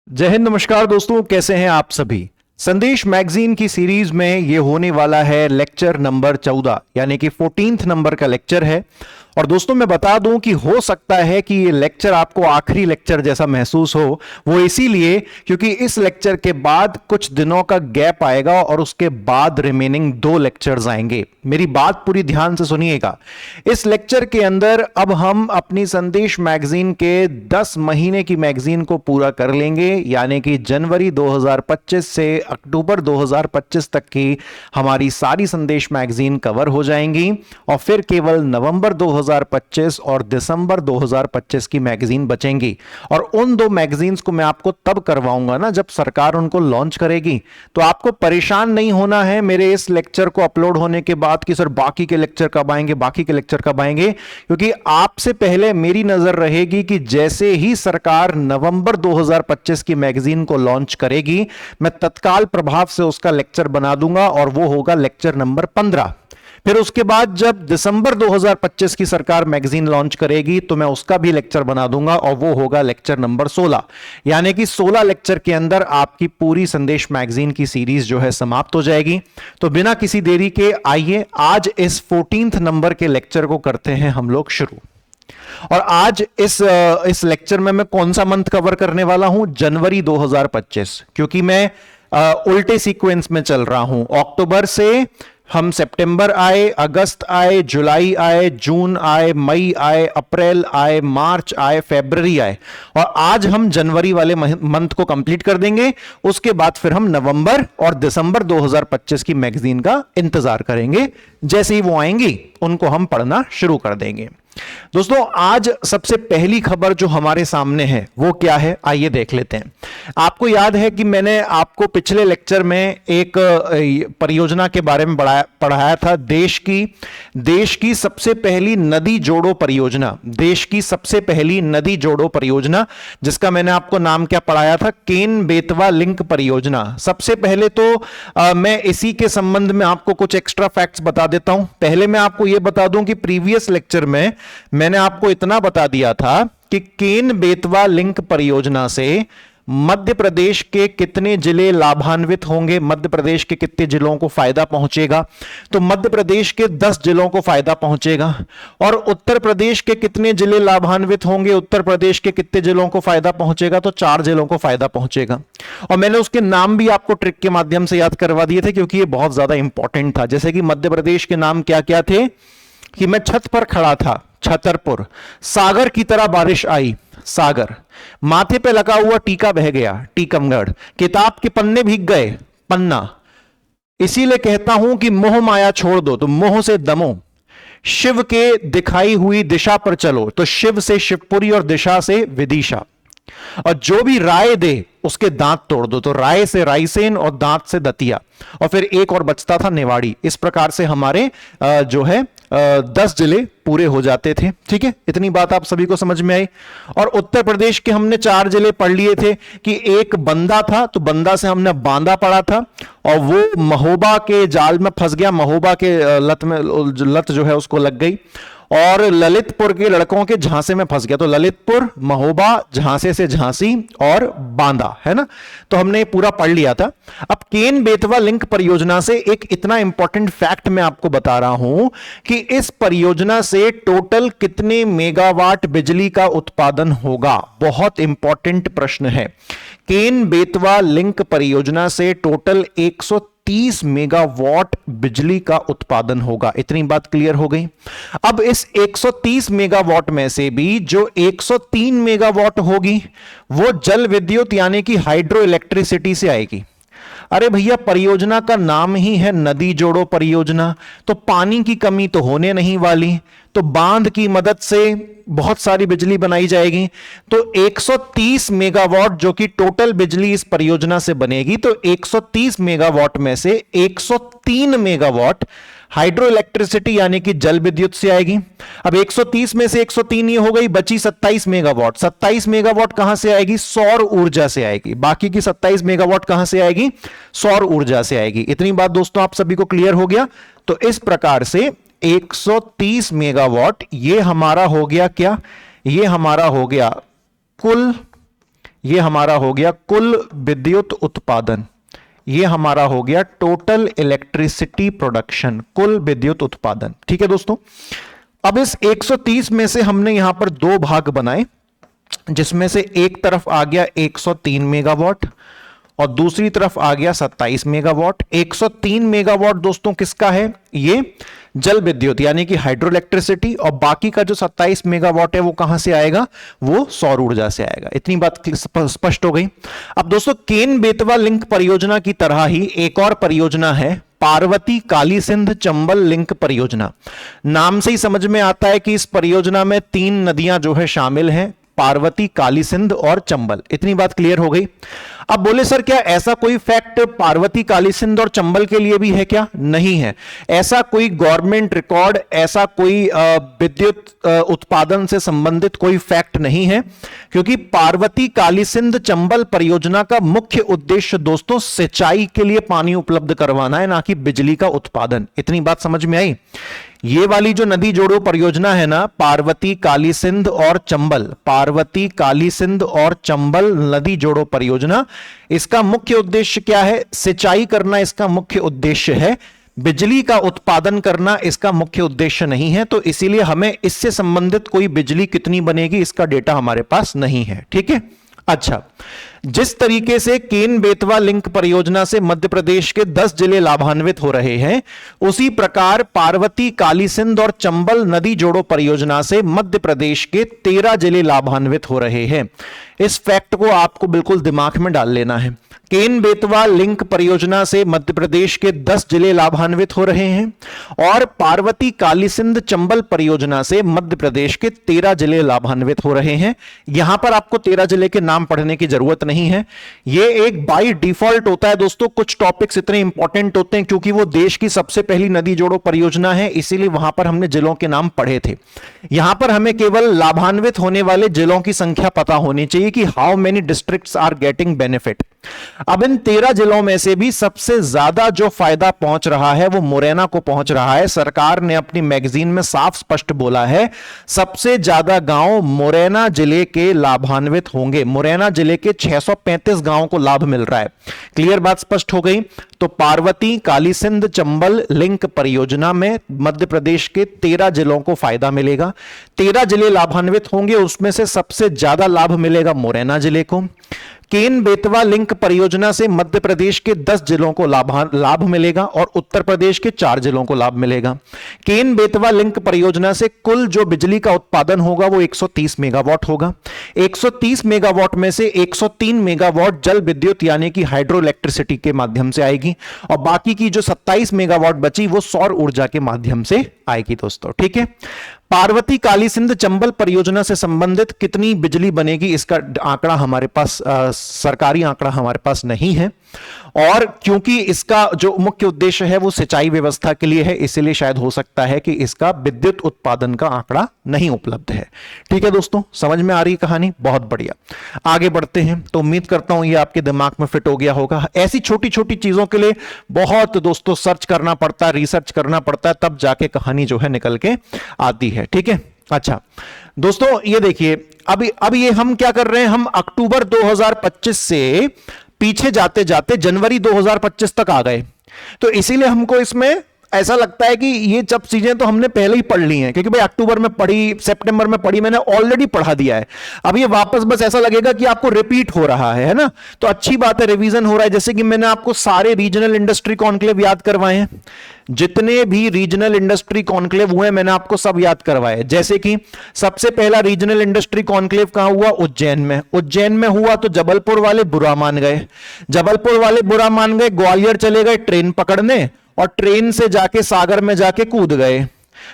जय हिंद। नमस्कार दोस्तों, कैसे हैं आप सभी। संदेश मैगजीन की सीरीज में ये होने वाला है लेक्चर नंबर 14, यानी कि 14th नंबर का लेक्चर है। और दोस्तों मैं बता दूं कि हो सकता है कि ये लेक्चर आपको आखिरी लेक्चर जैसा महसूस हो। वो इसीलिए क्योंकि इस लेक्चर के बाद कुछ दिनों का गैप आएगा और उसके बाद रिमेनिंग 2 लेक्चर्स आएंगे। मेरी बात पूरी ध्यान से सुनिएगा। इस लेक्चर के अंदर अब हम अपनी संदेश मैगजीन के 10 महीने की मैगजीन को पूरा कर लेंगे, यानी कि जनवरी 2025 से अक्टूबर 2025 तक की हमारी सारी संदेश मैगजीन कवर हो जाएंगी। और फिर केवल नवंबर 2025 और दिसंबर 2025 की मैगजीन बचेंगी। और उन 2 मैगजीन्स को मैं आपको तब करवाऊंगा ना जब सरकार उनको लॉन्च करेगी। तो आपको परेशान नहीं होना है मेरे इस लेक्चर को अपलोड होने के बाद कि सर बाकी के लेक्चर कब आएंगे, बाकी के लेक्चर कब आएंगे, क्योंकि आपसे पहले मेरी नजर रहेगी कि जैसे ही सरकार नवंबर 2025 की मैगजीन को लॉन्च करेगी मैं तत्काल प्रभाव से उसका लेक्चर बना दूंगा और वो होगा लेक्चर नंबर 15। फिर उसके बाद जब दिसंबर 2025 की सरकार मैगजीन लॉन्च करेगी तो मैं उसका भी लेक्चर बना दूंगा और वो होगा लेक्चर नंबर 16। यानी कि 16 लेक्चर के अंदर आपकी पूरी संदेश मैगजीन की सीरीज जो है समाप्त हो जाएगी। तो बिना किसी देरी के आइए आज इस 14th नंबर के लेक्चर को करते हैं हम लोग शुरू। और आज इस लेक्चर में मैं कौन सा मंथ कवर करने वाला हूं? जनवरी 2025, क्योंकि मैं उल्टे सीक्वेंस में चल रहा हूं। अक्टूबर से हम सितंबर आए, अगस्त आए, जुलाई आए, जून आए, मई आए, अप्रैल आए, मार्च आए, फरवरी आए, और आज हम जनवरी वाले मंथ को कंप्लीट कर देंगे। उसके बाद फिर हम नवंबर और दिसंबर 2025 की मैगजीन का इंतजार करेंगे। जैसे ही वो आएंगी उनको हम पढ़ना शुरू कर देंगे। दोस्तों आज सबसे पहली खबर जो हमारे सामने है वो क्या है, आइए देख लेते हैं। आपको याद है कि मैंने आपको पिछले लेक्चर में एक परियोजना के बारे में पढ़ाया था। देश की सबसे पहली नदी जोड़ो परियोजना, देश की सबसे पहली नदी जोड़ो परियोजना, जिसका मैंने आपको नाम क्या पढ़ाया था? केन बेतवा लिंक परियोजना। सबसे पहले तो मैं इसी के संबंध में आपको कुछ एक्स्ट्रा फैक्ट्स बता देता हूं। पहले मैं आपको यह बता दूं कि प्रीवियस लेक्चर में मैंने आपको इतना बता दिया था कि केन बेतवा लिंक परियोजना से मध्य प्रदेश के कितने जिले लाभान्वित होंगे, मध्य प्रदेश के कितने जिलों को फायदा पहुंचेगा। तो मध्य प्रदेश के 10 जिलों को फायदा पहुंचेगा। और उत्तर प्रदेश के कितने जिले लाभान्वित होंगे, उत्तर प्रदेश के कितने जिलों को फायदा पहुंचेगा? तो 4 जिलों को फायदा पहुंचेगा। और मैंने उसके नाम भी आपको ट्रिक के माध्यम से याद करवा दिए थे, क्योंकि ये बहुत ज्यादा इंपॉर्टेंट था। जैसे कि मध्य प्रदेश के नाम क्या क्या थे कि मैं छत पर खड़ा था, छतरपुर। सागर की तरह बारिश आई, सागर। माथे पे लगा हुआ टीका बह गया, टीकमगढ़। किताब के पन्ने भीग गए, पन्ना। इसीलिए कहता हूं कि मोह माया छोड़ दो, तो मोह से दमो। शिव के दिखाई हुई दिशा पर चलो, तो शिव से शिवपुरी और दिशा से विदिशा। और जो भी राय दे उसके दांत तोड़ दो, तो राय से रायसेन और दांत से दतिया। और फिर एक और बचता था निवाड़ी। इस प्रकार से हमारे जो है 10 जिले पूरे हो जाते थे। ठीक है, इतनी बात आप सभी को समझ में आई। और उत्तर प्रदेश के हमने 4 जिले पढ़ लिए थे कि एक बंदा था, तो बंदा से हमने बांदा पढ़ा था और वो महोबा के जाल में फंस गया, महोबा के लत जो है उसको लग गई। और ललितपुर के लड़कों के झांसे में फंस गया, तो ललितपुर, महोबा, झांसे से झांसी और बांदा, है ना। तो हमने पूरा पढ़ लिया था। अब केन बेतवा लिंक परियोजना से एक इतना इंपॉर्टेंट फैक्ट मैं आपको बता रहा हूं कि इस परियोजना से टोटल कितने मेगावाट बिजली का उत्पादन होगा। बहुत इंपॉर्टेंट प्रश्न है। केन बेतवा लिंक परियोजना से टोटल 130 मेगावाट बिजली का उत्पादन होगा। इतनी बात क्लियर हो गई। अब इस 130 मेगावाट में से भी जो 103 मेगावाट होगी वो जल विद्युत यानी कि हाइड्रो इलेक्ट्रिसिटी से आएगी। अरे भैया, परियोजना का नाम ही है नदी जोड़ो परियोजना, तो पानी की कमी तो होने नहीं वाली। तो बांध की मदद से बहुत सारी बिजली बनाई जाएगी। तो 130 मेगावाट जो कि टोटल बिजली इस परियोजना से बनेगी, तो 130 मेगावाट में से 103 मेगावाट हाइड्रो इलेक्ट्रिसिटी यानी कि जल विद्युत से आएगी। अब 130 में से 103 ये हो गई, बची 27 मेगावाट। 27 मेगावाट कहां से आएगी? सौर ऊर्जा से आएगी। बाकी की 27 मेगावाट कहां से आएगी? सौर ऊर्जा से आएगी। इतनी बात दोस्तों आप सभी को क्लियर हो गया। तो इस प्रकार से 130 मेगावाट ये हमारा हो गया क्या? ये हमारा हो गया कुल ये हमारा हो गया कुल विद्युत उत्पादन, ये हमारा हो गया टोटल इलेक्ट्रिसिटी प्रोडक्शन, कुल विद्युत उत्पादन। ठीक है दोस्तों, अब इस 130 में से हमने यहां पर दो भाग बनाए, जिसमें से एक तरफ आ गया 103 मेगावाट और दूसरी तरफ आ गया 27 मेगावाट। 103 मेगावाट दोस्तों किसका है, ये जल विद्युत यानी कि हाइड्रो इलेक्ट्रिसिटी, और बाकी का जो 27 मेगावाट है वो कहां से आएगा, वो सौर ऊर्जा से आएगा। इतनी बात स्पष्ट हो गई। अब दोस्तों केन बेतवा लिंक परियोजना की तरह ही एक और परियोजना है पार्वती काली सिंध चंबल लिंक परियोजना। नाम से ही समझ में आता है कि इस परियोजना में 3 नदियां जो है शामिल हैं, पार्वती काली सिंध और चंबल। इतनी बात क्लियर हो गई। अब बोले सर क्या ऐसा कोई फैक्ट पार्वती काली सिंध और चंबल के लिए भी है क्या? नहीं है। ऐसा कोई गवर्नमेंट रिकॉर्ड, ऐसा कोई विद्युत उत्पादन से संबंधित कोई फैक्ट नहीं है, क्योंकि पार्वती काली सिंध चंबल परियोजना का मुख्य उद्देश्य दोस्तों सिंचाई के लिए पानी उपलब्ध करवाना है, ना कि बिजली का उत्पादन। इतनी बात समझ में आई। ये वाली जो नदी जोड़ो परियोजना है ना, पार्वती काली सिंध और चंबल, पार्वती काली सिंध और चंबल नदी जोड़ो परियोजना, इसका मुख्य उद्देश्य क्या है? सिंचाई करना इसका मुख्य उद्देश्य है, बिजली का उत्पादन करना इसका मुख्य उद्देश्य नहीं है। तो इसीलिए हमें इससे संबंधित कोई बिजली कितनी बनेगी इसका डेटा हमारे पास नहीं है। ठीक है। अच्छा, जिस तरीके से केन बेतवा लिंक परियोजना से मध्य प्रदेश के 10 जिले लाभान्वित हो रहे हैं, उसी प्रकार पार्वती काली सिंध और चंबल नदी जोड़ो परियोजना से मध्य प्रदेश के 13 जिले लाभान्वित हो रहे हैं। इस फैक्ट को आपको बिल्कुल दिमाग में डाल लेना है। केन बेतवा लिंक परियोजना से मध्य प्रदेश के 10 जिले लाभान्वित हो रहे हैं और पार्वती काली सिंध चंबल परियोजना से मध्य प्रदेश के 13 जिले लाभान्वित हो रहे हैं। यहां पर आपको 13 जिले के नाम पढ़ने की जरूरत नहीं है, ये एक बाय डिफॉल्ट होता है दोस्तों। कुछ टॉपिक्स इतने इंपॉर्टेंट होते हैं क्योंकि वो देश की सबसे पहली नदी जोड़ो परियोजना है, इसीलिए वहां पर हमने जिलों के नाम पढ़े थे। यहां पर हमें केवल लाभान्वित होने वाले जिलों की संख्या पता होनी चाहिए कि how many districts are getting benefit. अब इन 13 जिलों में से भी सबसे ज्यादा जो फायदा पहुंच रहा है वो मुरैना को पहुंच रहा है। सरकार ने अपनी मैगजीन में साफ स्पष्ट बोला है सबसे ज्यादा गांव मुरैना जिले के लाभान्वित होंगे। मुरैना जिले के 635 गांवों को लाभ मिल रहा है। क्लियर बात स्पष्ट हो गई। तो पार्वती काली सिंध चंबल लिंक परियोजना में मध्य प्रदेश के 13 जिलों को फायदा मिलेगा। 13 जिले लाभान्वित होंगे, उसमें से सबसे ज्यादा लाभ मिलेगा मुरैना जिले को। केन बेतवा लिंक परियोजना से मध्य प्रदेश के 10 जिलों को लाभ मिलेगा और उत्तर प्रदेश के 4 जिलों को लाभ मिलेगा। केन बेतवा लिंक परियोजना से कुल जो बिजली का उत्पादन होगा वो 130 मेगावाट होगा। 130 मेगावाट में से 103 मेगावाट जल विद्युत यानी कि हाइड्रो इलेक्ट्रिसिटी के माध्यम से आएगी और बाकी की जो 27 मेगावाट बची वो सौर ऊर्जा के माध्यम से आएगी दोस्तों। ठीक है। पार्वती काली सिंध चंबल परियोजना से संबंधित कितनी बिजली बनेगी इसका आंकड़ा हमारे पास, सरकारी आंकड़ा हमारे पास नहीं है, और क्योंकि इसका जो मुख्य उद्देश्य है वो सिंचाई व्यवस्था के लिए है, इसलिए शायद हो सकता है कि इसका विद्युत उत्पादन का आंकड़ा नहीं उपलब्ध है। ठीक है दोस्तों, समझ में आ रही कहानी? बहुत बढ़िया। आगे बढ़ते हैं। तो उम्मीद करता हूं ये आपके दिमाग में फिट हो गया होगा। ऐसी छोटी छोटी चीजों के लिए बहुत दोस्तों सर्च करना पड़ता है, रिसर्च करना पड़ता है, तब जाके कहानी जो है निकल के आती है। ठीक है। अच्छा दोस्तों, ये देखिए अब ये हम क्या कर रहे हैं, हम अक्टूबर 2025 से पीछे जाते जाते जनवरी 2025 तक आ गए। तो इसीलिए हमको इसमें ऐसा लगता है कि ये सब चीजें तो हमने पहले ही पढ़ ली हैं, क्योंकि भाई अक्टूबर में पढ़ी, सितंबर में पढ़ी, मैंने ऑलरेडी पढ़ा दिया है। अब ये वापस बस ऐसा लगेगा कि आपको रिपीट हो रहा है ना। तो अच्छी बात है, रिवीजन हो रहा है। जैसे कि मैंने आपको सारे रीजनल इंडस्ट्री कॉन्क्लेव याद करवाए हैं, जितने भी रीजनल इंडस्ट्री कॉन्क्लेव हुए मैंने आपको सब याद करवाए। जैसे कि सबसे पहला रीजनल इंडस्ट्री कॉन्क्लेव कहां हुआ? उज्जैन में। उज्जैन में हुआ तो जबलपुर वाले बुरा मान गए, जबलपुर वाले बुरा मान गए, ग्वालियर चले गए ट्रेन पकड़ने और ट्रेन से जाके सागर में जाके कूद गए।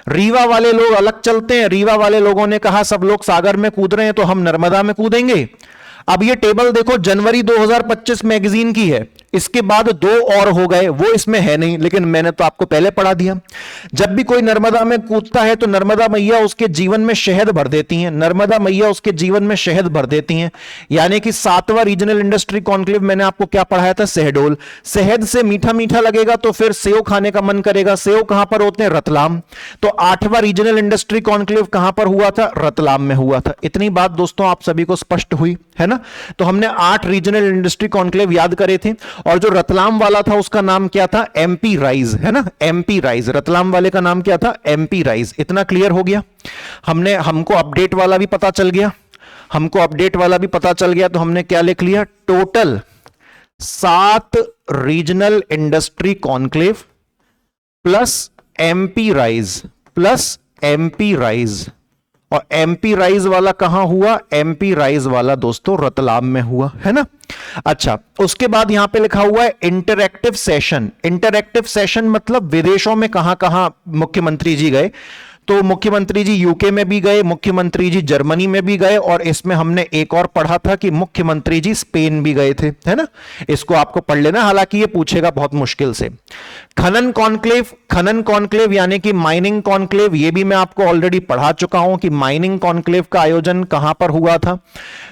रीवा वाले लोग अलग चलते हैं, रीवा वाले लोगों ने कहा सब लोग सागर में कूद रहे हैं तो हम नर्मदा में कूदेंगे। अब ये टेबल देखो जनवरी 2025 मैगजीन की है, इसके बाद 2 और हो गए, वो इसमें है नहीं, लेकिन मैंने तो आपको पहले पढ़ा दिया। जब भी कोई नर्मदा में कूदता है तो नर्मदा मैया उसके जीवन में शहद भर देती हैं, नर्मदा मैया उसके जीवन में शहद भर देती हैं। यानी कि 7वां रीजनल इंडस्ट्री कॉन्क्लेव मैंने आपको क्या पढ़ाया था? शहडोल। शहद से मीठा मीठा लगेगा तो फिर सेव खाने का मन करेगा। सेव कहां पर होते हैं? रतलाम। तो 8वां रीजनल इंडस्ट्री कॉन्क्लेव कहां पर हुआ था? रतलाम में हुआ था। इतनी बात दोस्तों आप सभी को स्पष्ट हुई है ना। तो हमने 8 रीजनल इंडस्ट्री कॉन्क्लेव याद करे थे, और जो रतलाम वाला था उसका नाम क्या था, एमपी राइज, है ना, एमपी राइज। रतलाम वाले का नाम क्या था, एमपी राइज। इतना क्लियर हो गया। हमको अपडेट वाला भी पता चल गया, तो हमने क्या लिख लिया, total 7 regional industry conclave plus MP rise, और एमपी राइज वाला कहां हुआ, एमपी राइज वाला दोस्तों रतलाम में हुआ, है ना। अच्छा, उसके बाद यहां पे लिखा हुआ है इंटरएक्टिव सेशन। इंटरएक्टिव सेशन मतलब विदेशों में कहां कहां मुख्यमंत्री जी गए, तो मुख्यमंत्री जी यूके में भी गए, मुख्यमंत्री जी जर्मनी में भी गए, और इसमें हमने एक और पढ़ा था कि मुख्यमंत्री जी स्पेन भी गए थे, है ना। इसको आपको पढ़ लेना, हालांकि ये पूछेगा बहुत मुश्किल से। खनन कॉन्क्लेव यानी कि माइनिंग कॉन्क्लेव, ये भी मैं आपको ऑलरेडी पढ़ा चुका हूं कि माइनिंग कॉन्क्लेव का आयोजन कहां पर हुआ था।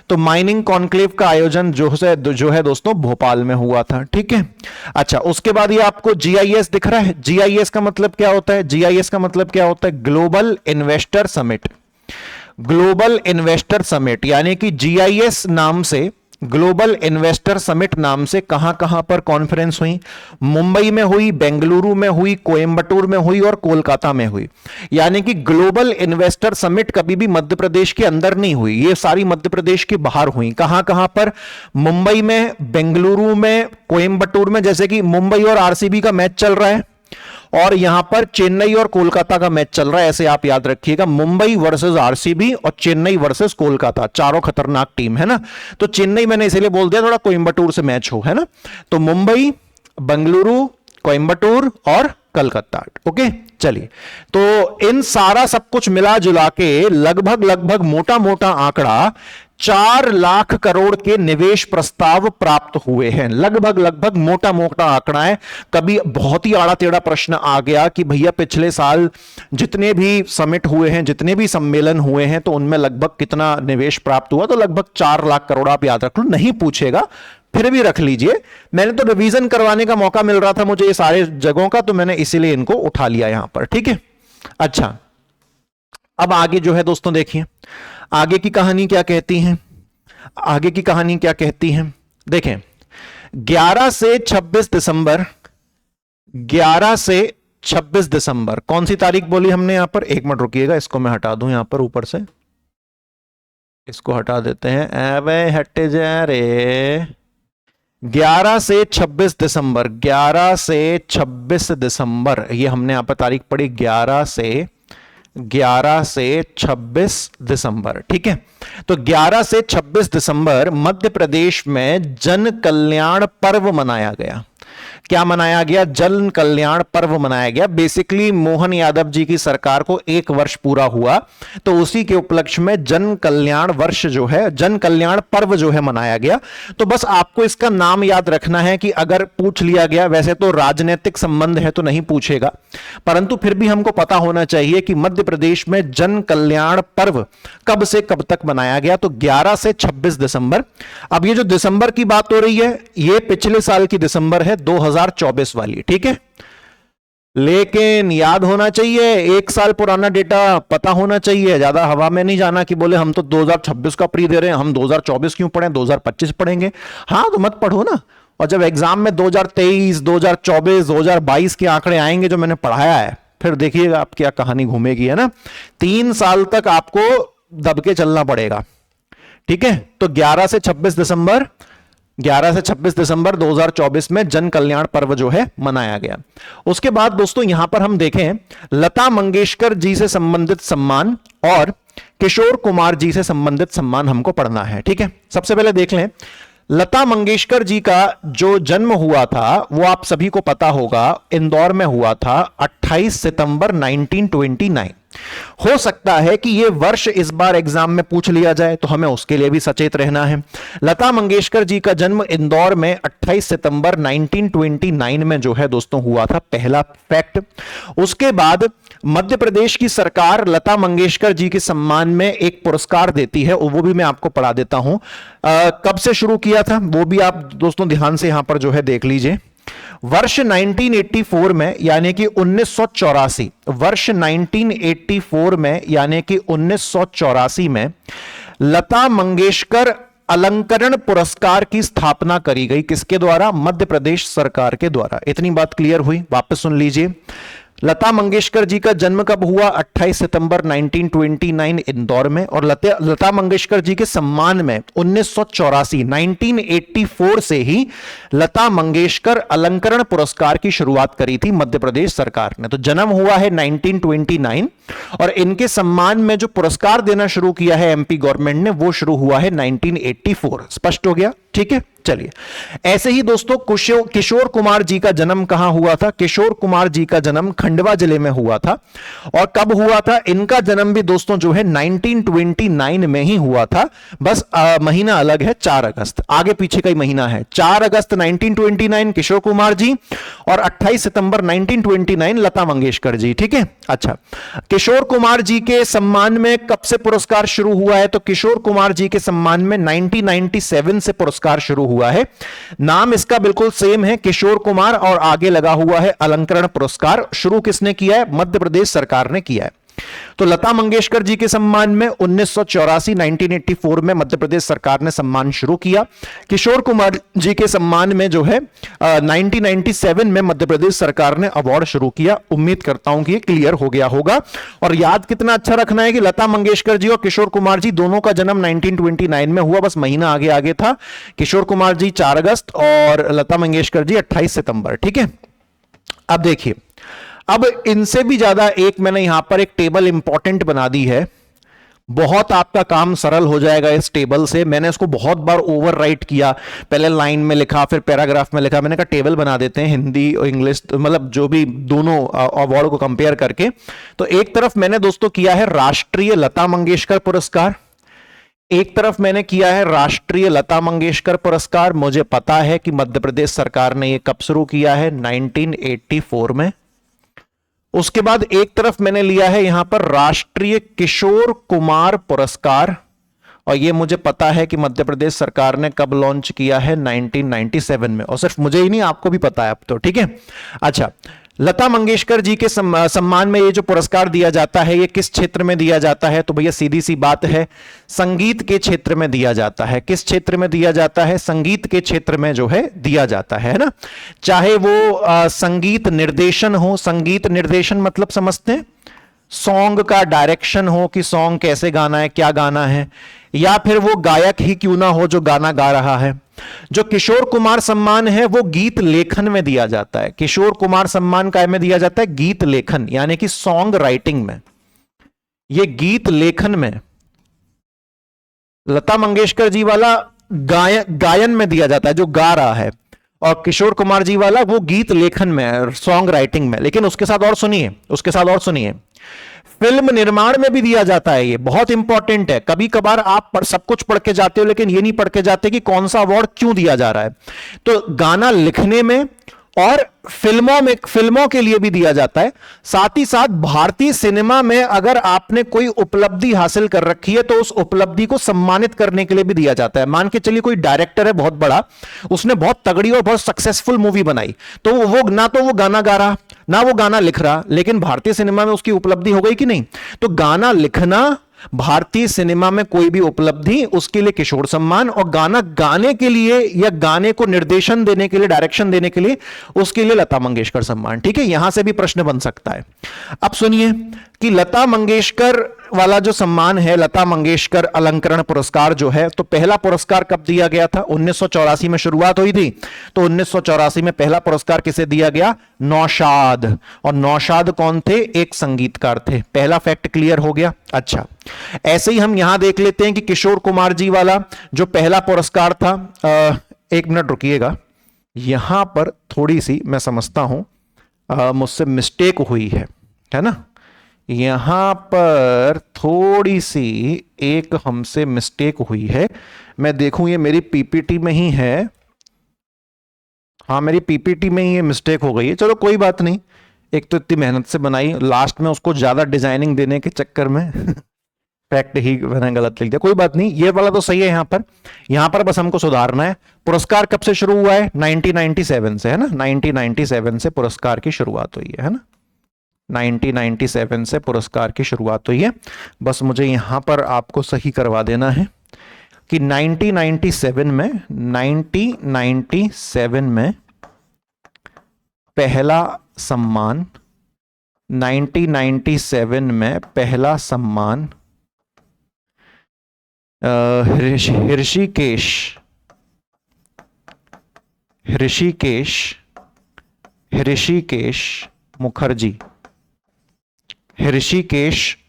तो माइनिंग कॉन्क्लेव का आयोजन जो है दोस्तों भोपाल में हुआ था, ठीक है। अच्छा, उसके बाद ये आपको जीआईएस दिख रहा है। जीआईएस का मतलब क्या होता है, जीआईएस का मतलब क्या होता है, global investor summit. Global investor summit यानी कि जीआईएस नाम से, ग्लोबल इन्वेस्टर समिट नाम से कहां कहां पर कॉन्फ्रेंस हुई, मुंबई में हुई, बेंगलुरु में हुई, कोयंबटूर में हुई और कोलकाता में हुई। यानी कि ग्लोबल इन्वेस्टर समिट कभी भी मध्य प्रदेश के अंदर नहीं हुई, ये सारी मध्य प्रदेश के बाहर हुई। कहां कहां पर, मुंबई में, बेंगलुरु में, कोयंबटूर में, जैसे कि मुंबई और आरसीबी का मैच चल रहा है, और यहां पर चेन्नई और कोलकाता का मैच चल रहा है, ऐसे आप याद रखिएगा, मुंबई वर्सेस आरसीबी और चेन्नई वर्सेस कोलकाता, चारों खतरनाक टीम, है ना। तो चेन्नई मैंने इसलिए बोल दिया थोड़ा कोयंबटूर से मैच हो, है ना। तो मुंबई, बेंगलुरु, कोयंबटूर और कलकत्ता, ओके। चलिए, तो इन सारा सब कुछ मिला जुला के लगभग मोटा मोटा आंकड़ा 4 लाख करोड़ के निवेश प्रस्ताव प्राप्त हुए हैं। लगभग मोटा मोटा आंकड़ा है। कभी बहुत ही आड़ा टेढ़ा प्रश्न आ गया कि भैया पिछले साल जितने भी समिट हुए हैं, जितने भी सम्मेलन हुए हैं, तो उनमें लगभग कितना निवेश प्राप्त हुआ, तो लगभग 4 लाख करोड़। आप याद रख लो, नहीं पूछेगा, फिर भी रख लीजिए। मैंने तो रिवीजन करवाने का मौका मिल रहा था मुझे ये सारे जगहों का, तो मैंने इसीलिए इनको उठा लिया यहां पर, ठीक है। अच्छा, अब आगे जो है दोस्तों देखिए, आगे की कहानी क्या कहती है, आगे की कहानी क्या कहती है। देखें, 11 से 26 दिसंबर, 11 से 26 दिसंबर, कौन सी तारीख बोली हमने यहां पर, एक मिनट रुकिएगा, इसको मैं हटा दूं यहां पर ऊपर से, इसको हटा देते हैं। अबे हट जा रे। 11 से 26 दिसंबर, 11 से 26 दिसंबर, ये हमने यहां पर तारीख पढ़ी, 11 से 26 दिसंबर, ठीक है। तो 11 से 26 दिसंबर मध्य प्रदेश में जन कल्याण पर्व मनाया गया। क्या मनाया गया, जन कल्याण पर्व मनाया गया। बेसिकली मोहन यादव जी की सरकार को 1 वर्ष पूरा हुआ, तो उसी के उपलक्ष्य में जन कल्याण वर्ष जो है, जन कल्याण पर्व जो है मनाया गया। तो बस आपको इसका नाम याद रखना है कि अगर पूछ लिया गया, वैसे तो राजनीतिक संबंध है तो नहीं पूछेगा, परंतु फिर भी हमको पता होना चाहिए कि मध्य प्रदेश में जन कल्याण पर्व कब से कब तक मनाया गया, तो 11 से 26 दिसंबर। अब ये जो दिसंबर की बात हो रही है, ये पिछले साल की दिसंबर है, 2024 वाली, ठीक है। लेकिन याद होना चाहिए, 1 साल पुराना डेटा पता होना चाहिए, ज्यादा हवा में नहीं जाना कि बोले हम तो 2026 का प्री दे रहे हैं, हम 2024 क्यों पढ़ें, 2025 पढ़ेंगे। हाँ, तो मत पढ़ो ना, और जब एग्जाम में 2023, 2024, 2022 के आंकड़े आएंगे जो मैंने पढ़ाया है, फिर देखिएगा आप क्या कहानी घूमेगी, है ना। 3 साल तक आपको दब के चलना पड़ेगा, ठीक है। तो 11 से 26 दिसंबर, 11 से 26 दिसंबर 2024 में जन कल्याण पर्व जो है मनाया गया। उसके बाद दोस्तों यहां पर हम देखें, लता मंगेशकर जी से संबंधित सम्मान और किशोर कुमार जी से संबंधित सम्मान हमको पढ़ना है, ठीक है। सबसे पहले देख लें, लता मंगेशकर जी का जो जन्म हुआ था वो आप सभी को पता होगा, इंदौर में हुआ था 28 सितंबर 1929। हो सकता है कि यह वर्ष इस बार एग्जाम में पूछ लिया जाए, तो हमें उसके लिए भी सचेत रहना है। लता मंगेशकर जी का जन्म इंदौर में 28 सितंबर 1929 में जो है दोस्तों हुआ था, पहला फैक्ट। उसके बाद मध्य प्रदेश की सरकार लता मंगेशकर जी के सम्मान में एक पुरस्कार देती है, वो भी मैं आपको पढ़ा देता हूं। कब से शुरू किया था वो भी आप दोस्तों ध्यान से यहां पर जो है देख लीजिए। वर्ष 1984 में यानी कि 1984, वर्ष 1984 में यानी कि 1984 में लता मंगेशकर अलंकरण पुरस्कार की स्थापना करी गई, किसके द्वारा? मध्य प्रदेश सरकार के द्वारा। इतनी बात क्लियर हुई? वापस सुन लीजिए। लता मंगेशकर जी का जन्म कब हुआ? 28 सितंबर 1929 इंदौर में। और लता मंगेशकर जी के सम्मान में 1984 से ही लता मंगेशकर अलंकरण पुरस्कार की शुरुआत करी थी मध्य प्रदेश सरकार ने। तो जन्म हुआ है 1929 और इनके सम्मान में जो पुरस्कार देना शुरू किया है एमपी गवर्नमेंट ने, वो शुरू हुआ है 1984। स्पष्ट हो गया? ठीक है, चलिए। ऐसे ही दोस्तों किशोर कुमार जी का जन्म कहां हुआ था? किशोर कुमार जी का जन्म खंडवा जिले में हुआ था। और कब हुआ था? इनका जन्म भी दोस्तों जो है 1929 में ही हुआ था, बस महीना अलग है, 4 अगस्त, आगे पीछे का ही महीना है। 4 अगस्त 1929 किशोर कुमार जी और 28 सितंबर 1929 लता मंगेशकर जी। ठीक है, अच्छा। किशोर कुमार जी के सम्मान में कब से पुरस्कार शुरू हुआ है? तो किशोर कुमार जी के सम्मान में 1997 से पुरस्कार शुरू हुआ है। नाम इसका बिल्कुल सेम है, किशोर कुमार, और आगे लगा हुआ है अलंकरण पुरस्कार। शुरू किसने किया है? मध्य प्रदेश सरकार ने किया है। तो लता मंगेशकर जी के सम्मान में 1984 में मध्य प्रदेश सरकार ने सम्मान शुरू किया। किशोर कुमार जी के सम्मान में जो है 1997 में मध्य प्रदेश सरकार ने अवार्ड शुरू किया। उम्मीद करता हूं कि ये क्लियर हो गया होगा। और याद कितना अच्छा रखना है कि लता मंगेशकर जी और किशोर कुमार जी दोनों का जन्म 1929 में हुआ, बस महीना आगे आगे था। किशोर कुमार जी 4 अगस्त और लता मंगेशकर जी 28 सितंबर। ठीक है, अब देखिए, अब इनसे भी ज्यादा एक मैंने यहां पर एक टेबल इंपॉर्टेंट बना दी है। बहुत आपका काम सरल हो जाएगा इस टेबल से। मैंने इसको बहुत बार ओवरराइट किया, पहले लाइन में लिखा, फिर पैराग्राफ में लिखा। मैंने कहा टेबल बना देते हैं, हिंदी और इंग्लिश, मतलब जो भी दोनों अवार्ड को कंपेयर करके। तो एक तरफ मैंने दोस्तों किया है राष्ट्रीय लता मंगेशकर पुरस्कार, एक तरफ मैंने किया है राष्ट्रीय लता मंगेशकर पुरस्कार। मुझे पता है कि मध्य प्रदेश सरकार ने यह कब शुरू किया है? 1984 में। उसके बाद एक तरफ मैंने लिया है यहां पर राष्ट्रीय किशोर कुमार पुरस्कार, और यह मुझे पता है कि मध्य प्रदेश सरकार ने कब लॉन्च किया है? 1997 में। और सिर्फ मुझे ही नहीं, आपको भी पता है अब तो। ठीक है, अच्छा। लता मंगेशकर जी के सम्मान में ये जो पुरस्कार दिया जाता है, ये किस क्षेत्र में दिया जाता है? तो भैया सीधी सी बात है, संगीत के क्षेत्र में दिया जाता है। किस क्षेत्र में दिया जाता है? संगीत के क्षेत्र में जो है दिया जाता है ना। चाहे वो संगीत निर्देशन हो, संगीत निर्देशन मतलब समझते हैं, सॉन्ग का डायरेक्शन हो कि सॉन्ग कैसे गाना है, क्या गाना है, या फिर वो गायक ही क्यों ना हो जो गाना गा रहा है। जो किशोर कुमार सम्मान है वो गीत लेखन में दिया जाता है। किशोर कुमार सम्मान काय में दिया जाता है? गीत लेखन, यानी कि सॉन्ग राइटिंग में। ये गीत लेखन में। लता मंगेशकर जी वाला गायन में दिया जाता है, जो गा रहा है, और किशोर कुमार जी वाला वो गीत लेखन में, सॉन्ग राइटिंग में। लेकिन उसके साथ और सुनिए, फिल्म निर्माण में भी दिया जाता है। ये बहुत इंपॉर्टेंट है। कभी कभार आप सब कुछ पढ़ के जाते हो, लेकिन ये नहीं पढ़ के जाते कि कौन सा अवार्ड क्यों दिया जा रहा है। तो गाना लिखने में और फिल्मों के लिए भी दिया जाता है। साथ ही साथ भारतीय सिनेमा में अगर आपने कोई उपलब्धि हासिल कर रखी है, तो उस उपलब्धि को सम्मानित करने के लिए भी दिया जाता है। मान के चलिए कोई डायरेक्टर है बहुत बड़ा, उसने बहुत तगड़ी और बहुत सक्सेसफुल मूवी बनाई, तो वो ना तो वो गाना गा रहा, ना वो गाना लिख रहा, लेकिन भारतीय सिनेमा में उसकी उपलब्धि हो गई कि नहीं? तो गाना लिखना, भारतीय सिनेमा में कोई भी उपलब्धि, उसके लिए किशोर सम्मान, और गाना गाने के लिए या गाने को निर्देशन देने के लिए, डायरेक्शन देने के लिए, उसके लिए लता मंगेशकर सम्मान। ठीक है, यहां से भी प्रश्न बन सकता है। अब सुनिए कि लता मंगेशकर वाला जो सम्मान है, लता मंगेशकर अलंकरण पुरस्कार जो है, तो पहला पुरस्कार कब दिया गया था? 1984 में शुरुआत हुई थी, तो 1984 में पहला पुरस्कार किसे दिया गया? नौशाद। और नौशाद कौन थे? एक संगीतकार थे। पहला फैक्ट क्लियर हो गया। अच्छा, ऐसे ही हम यहां देख लेते हैं कि किशोर कुमार जी वाला जो पहला पुरस्कार था, एक मिनट रुकिएगा, यहां पर थोड़ी सी मैं समझता हूं मुझसे मिस्टेक हुई है ना। यहां पर थोड़ी सी एक हमसे मिस्टेक हुई है। मैं देखूं, ये मेरी पीपीटी में ही है। हाँ, मेरी पीपीटी में ही ये मिस्टेक हो गई है। चलो कोई बात नहीं, एक तो इतनी मेहनत से बनाई, लास्ट में उसको ज्यादा डिजाइनिंग देने के चक्कर में फैक्ट ही मैंने गलत लिख दिया। कोई बात नहीं, ये वाला तो सही है। यहां पर बस हमको सुधारना है। पुरस्कार कब से शुरू हुआ है? 1997 से, है ना। 1997 से पुरस्कार की शुरुआत हुई है ना। 1997 से पुरस्कार की शुरुआत हुई है। बस मुझे यहां पर आपको सही करवा देना है। कि 1997 में पहला सम्मान 1997 में पहला सम्मान ऋषिकेश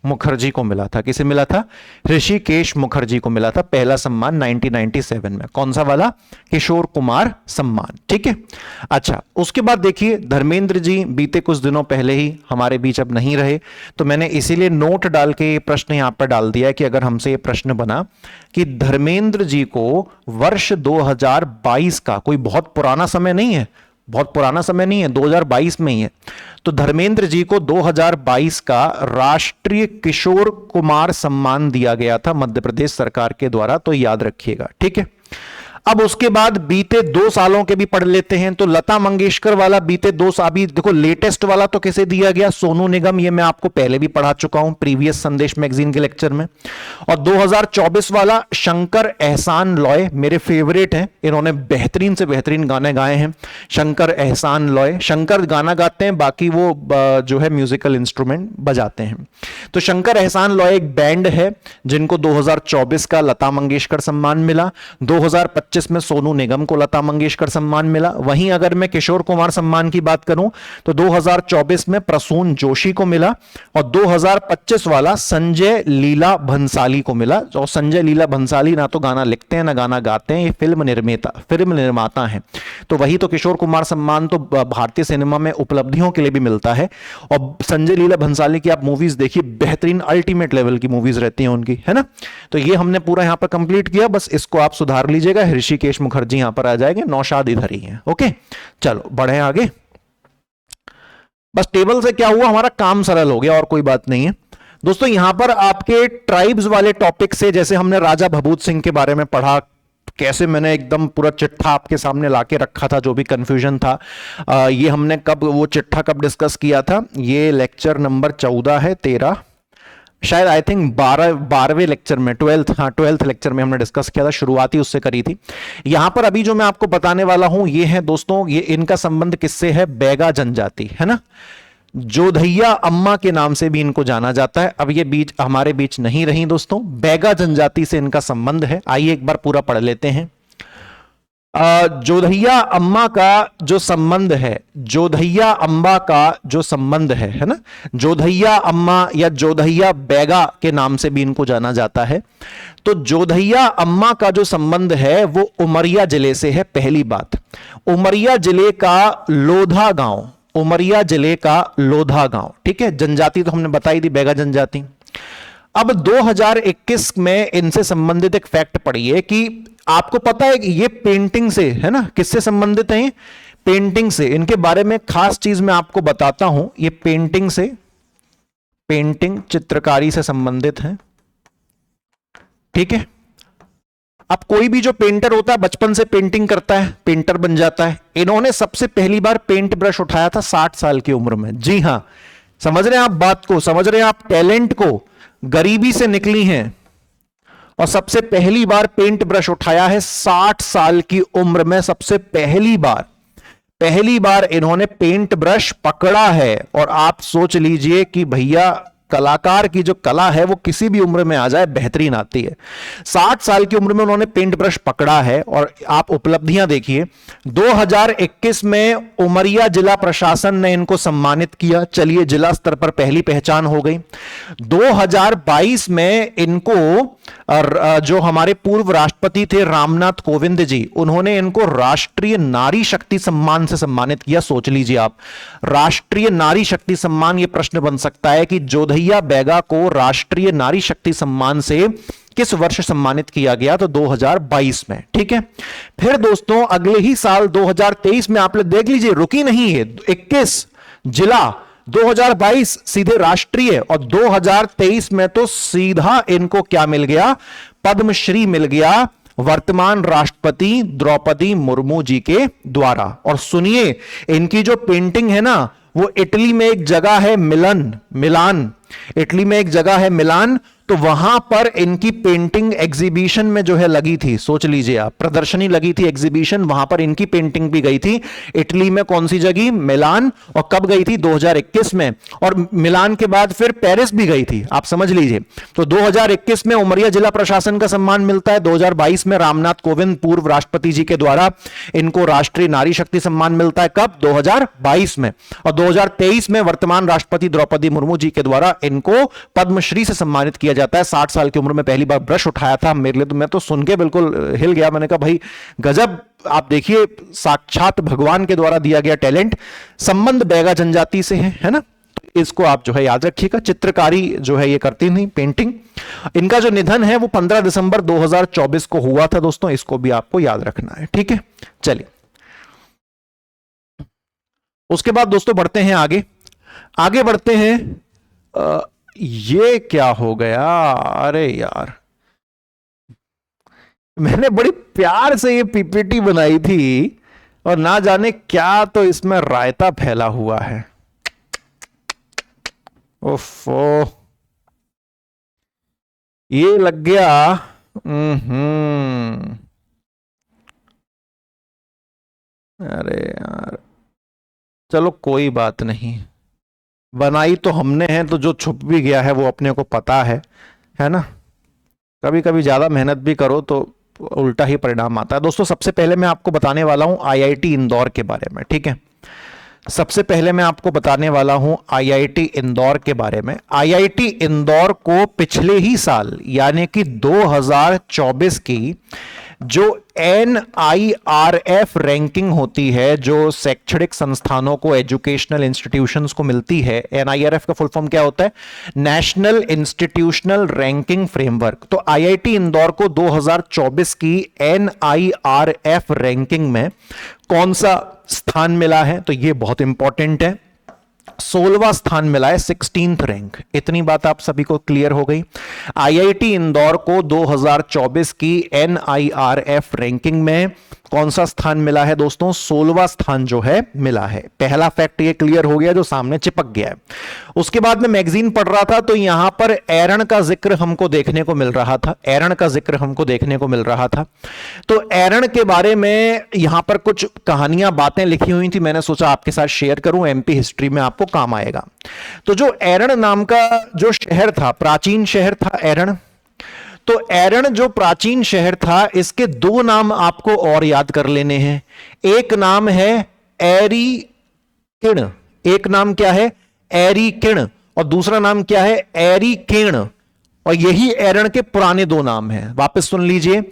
मुखर्जी को मिला था। किसे मिला था? ऋषिकेश मुखर्जी को मिला था पहला सम्मान 1997 में। कौन सा वाला? किशोर कुमार सम्मान। ठीक है। अच्छा, उसके बाद देखिए धर्मेंद्र जी बीते कुछ दिनों पहले ही हमारे बीच अब नहीं रहे, तो मैंने इसीलिए नोट डाल के ये प्रश्न यहां पर डाल दिया कि अगर हमसे ये प्रश्न बना कि धर्मेंद्र जी को वर्ष 2022 का, कोई बहुत पुराना समय नहीं है, 2022 में ही है, तो धर्मेंद्र जी को 2022 का राष्ट्रीय किशोर कुमार सम्मान दिया गया था मध्य प्रदेश सरकार के द्वारा, तो याद रखिएगा। ठीक है। अब उसके बाद बीते 2 सालों के भी पढ़ लेते हैं। तो लता मंगेशकर वाला बीते 2 साल, अभी देखो लेटेस्ट वाला तो किसे दिया गया? सोनू निगम। ये मैं आपको पहले भी पढ़ा चुका हूं प्रीवियस संदेश मैगजीन के लेक्चर में। और 2024 वाला शंकर एहसान लॉय, मेरे फेवरेट हैं, इन्होंने बेहतरीन से बेहतरीन गाने गाए हैं। शंकर एहसान लॉय, शंकर गाना गाते हैं, बाकी वो जो है म्यूजिकल इंस्ट्रूमेंट बजाते हैं। तो शंकर एहसान लॉय एक बैंड है जिनको 2024 का लता मंगेशकर सम्मान मिला। 2025 में सोनू निगम को लता मंगेशकर सम्मान मिला। वहीं अगर मैं किशोर कुमार सम्मान की बात करूं तो 2024 में प्रसून जोशी को मिला और 2025 वाला संजय लीला भंसाली को मिला। और संजय लीला भंसाली ना तो गाना लिखते हैं ना गाना गाते हैं, ये फिल्म निर्माता हैं। तो वही तो किशोर कुमार सम्मान तो भारतीय सिनेमा में उपलब्धियों के लिए भी मिलता है। और संजय लीला भंसाली की आप मूवीज देखिए, बेहतरीन अल्टीमेट लेवल की मूवीज रहती हैं उनकी, है ना। तो ये हमने पूरा यहां पर कंप्लीट किया, बस इसको आप सुधार लीजिएगा। ऋषिकेश मुखर्जी यहां पर आ जाएंगे, नौशाद इधर ही है। ओके, चलो बढ़े आगे। बस टेबल से क्या हुआ, हमारा काम सरल हो गया और कोई बात नहीं है दोस्तों। यहां पर आपके ट्राइब्स वाले टॉपिक से, जैसे हमने राजा भभूत सिंह के बारे में पढ़ा, कैसे मैंने एकदम पूरा चिट्ठा आपके सामने लाके रखा था, जो भी कंफ्यूजन था। ये हमने कब वो चिट्ठा कब डिस्कस किया था? ये लेक्चर नंबर 14 है, 13 शायद, आई थिंक 12वें लेक्चर में, 12th लेक्चर में हमने डिस्कस किया था, शुरुआती उससे करी थी। यहां पर अभी जो मैं आपको बताने वाला हूं ये है दोस्तों, ये इनका संबंध किससे है? बैगा जनजाति, है ना। जोधैया अम्मा के नाम से भी इनको जाना जाता है। अब ये हमारे बीच नहीं रही दोस्तों, बैगा जनजाति से इनका संबंध है। आइए एक बार पूरा पढ़ लेते हैं। जोधैया अम्मा का जो संबंध है, जोधैया अम्बा का जो संबंध है ना, जोधैया अम्मा या जोधैया बैगा के नाम से भी इनको जाना जाता है। तो जोधैया अम्मा का जो संबंध है वो उमरिया जिले से है। पहली बात, उमरिया जिले का लोधा गांव, उमरिया जिले का लोधा गांव। ठीक है। जनजाति तो हमने बताई थी, बैगा जनजाति। अब 2021 में इनसे संबंधित एक फैक्ट पढ़िए कि आपको पता है कि ये पेंटिंग से, है ना, किससे संबंधित है? पेंटिंग से। इनके बारे में खास चीज मैं आपको बताता हूं, ये पेंटिंग से, पेंटिंग चित्रकारी से संबंधित है। ठीक है। अब कोई भी जो पेंटर होता है बचपन से पेंटिंग करता है, पेंटर बन जाता है। इन्होंने सबसे पहली बार पेंट ब्रश उठाया था 60 साल की उम्र में। जी हां, समझ रहे हैं आप बात को, समझ रहे हैं आप टैलेंट को। गरीबी से निकली हैं और सबसे पहली बार पेंट ब्रश उठाया है 60 साल की उम्र में। सबसे पहली बार इन्होंने पेंट ब्रश पकड़ा है। और आप सोच लीजिए कि भैया कलाकार की जो कला है वो किसी भी उम्र में आ जाए बेहतरीन आती है। 60 साल की उम्र में उन्होंने पेंट ब्रश पकड़ा है। और आप उपलब्धियां देखिए, 2021 में उमरिया जिला प्रशासन ने इनको सम्मानित किया। चलिए, जिला स्तर पर पहली पहचान हो गई। 2022 में इनको जो हमारे पूर्व राष्ट्रपति थे रामनाथ कोविंद जी, उन्होंने इनको राष्ट्रीय नारी शक्ति सम्मान से सम्मानित किया। सोच लीजिए आप, राष्ट्रीय नारी शक्ति सम्मान। यह प्रश्न बन सकता है कि जोधैया बैगा को राष्ट्रीय नारी शक्ति सम्मान से किस वर्ष सम्मानित किया गया? तो 2022 में। ठीक है। फिर दोस्तों अगले ही साल 2023 में आप लोग देख लीजिए, रुकी नहीं है, 21 जिला, 2022 सीधे राष्ट्रीय, और 2023 में तो सीधा इनको क्या मिल गया? पद्मश्री मिल गया वर्तमान राष्ट्रपति द्रौपदी मुर्मू जी के द्वारा। और सुनिए, इनकी जो पेंटिंग है ना, वो इटली में एक जगह है मिलान, इटली में एक जगह है मिलान, तो वहां पर इनकी पेंटिंग एग्जीबिशन में जो है लगी थी, सोच लीजिए आप, प्रदर्शनी लगी थी, एग्जीबिशन, वहां पर इनकी पेंटिंग भी गई थी। इटली में कौन सी जगह? मिलान। और कब गई थी? 2021 में। और मिलान के बाद फिर पेरिस भी गई थी, आप समझ लीजिए। तो 2021 में उमरिया जिला प्रशासन का सम्मान मिलता है। 2022 में रामनाथ कोविंद पूर्व राष्ट्रपति जी के द्वारा इनको राष्ट्रीय नारी शक्ति सम्मान मिलता है। कब? 2022 में। और 2023 में वर्तमान राष्ट्रपति द्रौपदी मुर्मू जी के द्वारा इनको पद्मश्री से सम्मानित किया जाता है। 60 साल की उम्र में पहली बार ब्रश उठाया था मेरे लिए, तो मैं तो सुन के बिल्कुल हिल गया। मैंने कहा भाई गजब, आप देखिए साक्षात भगवान के द्वारा दिया गया टैलेंट। संबंध बैगा जनजाति से है ना, तो इसको आप जो है याद रखिएगा। चित्रकारी जो है ये करती नहीं, पेंटिंग। इनका जो निधन है वो 15 दिसंबर 2024 को हुआ था दोस्तों, इसको भी आपको याद रखना है, ठीक है। चलिए उसके बाद दोस्तों बढ़ते हैं आगे। आगे बढ़ते हैं। ये क्या हो गया? अरे यार, मैंने बड़ी प्यार से ये पीपीटी बनाई थी और ना जाने क्या तो इसमें रायता फैला हुआ है। ओफो, ये लग गया। अरे यार, चलो कोई बात नहीं, बनाई तो हमने है, तो जो छुप भी गया है वो अपने को पता है ना। कभी कभी ज्यादा मेहनत भी करो तो उल्टा ही परिणाम आता है। दोस्तों सबसे पहले मैं आपको बताने वाला हूं आईआईटी इंदौर के बारे में, ठीक है। सबसे पहले मैं आपको बताने वाला हूं आईआईटी इंदौर के बारे में। आईआईटी इंदौर को पिछले ही साल यानी कि 2024 की जो NIRF रैंकिंग होती है, जो शैक्षणिक संस्थानों को, एजुकेशनल इंस्टीट्यूशंस को मिलती है, NIRF का फुल फॉर्म क्या होता है? National institutional ranking framework. तो आईआईटी इंदौर को 2024 की NIRF रैंकिंग में कौन सा स्थान मिला है? तो यह बहुत इंपॉर्टेंट है, 16वां स्थान मिला है, 16th रैंक। इतनी बात आप सभी को क्लियर हो गई। आईआईटी इंदौर को 2024 की NIRF रैंकिंग में कौन सा स्थान मिला है दोस्तों? 16वां स्थान जो है मिला है। पहला फैक्ट ये क्लियर हो गया जो सामने चिपक गया है। उसके बाद में मैगजीन पढ़ रहा था तो यहां पर एरन का जिक्र हमको देखने को मिल रहा था, एरन का जिक्र हमको देखने को मिल रहा था। तो एरन के बारे में यहां पर कुछ कहानियां, बातें लिखी हुई थी, मैंने सोचा आपके साथ शेयर करूं, एमपी हिस्ट्री में आपको काम आएगा। तो जो एरन नाम का जो शहर था, प्राचीन शहर था एरन, तो एरन जो प्राचीन शहर था, इसके दो नाम आपको और याद कर लेने हैं। एक नाम है एरिकिण, एक नाम क्या है? एरिकिण, और दूसरा नाम क्या है? एरिकेण। और यही एरन के पुराने दो नाम हैं। वापस सुन लीजिए,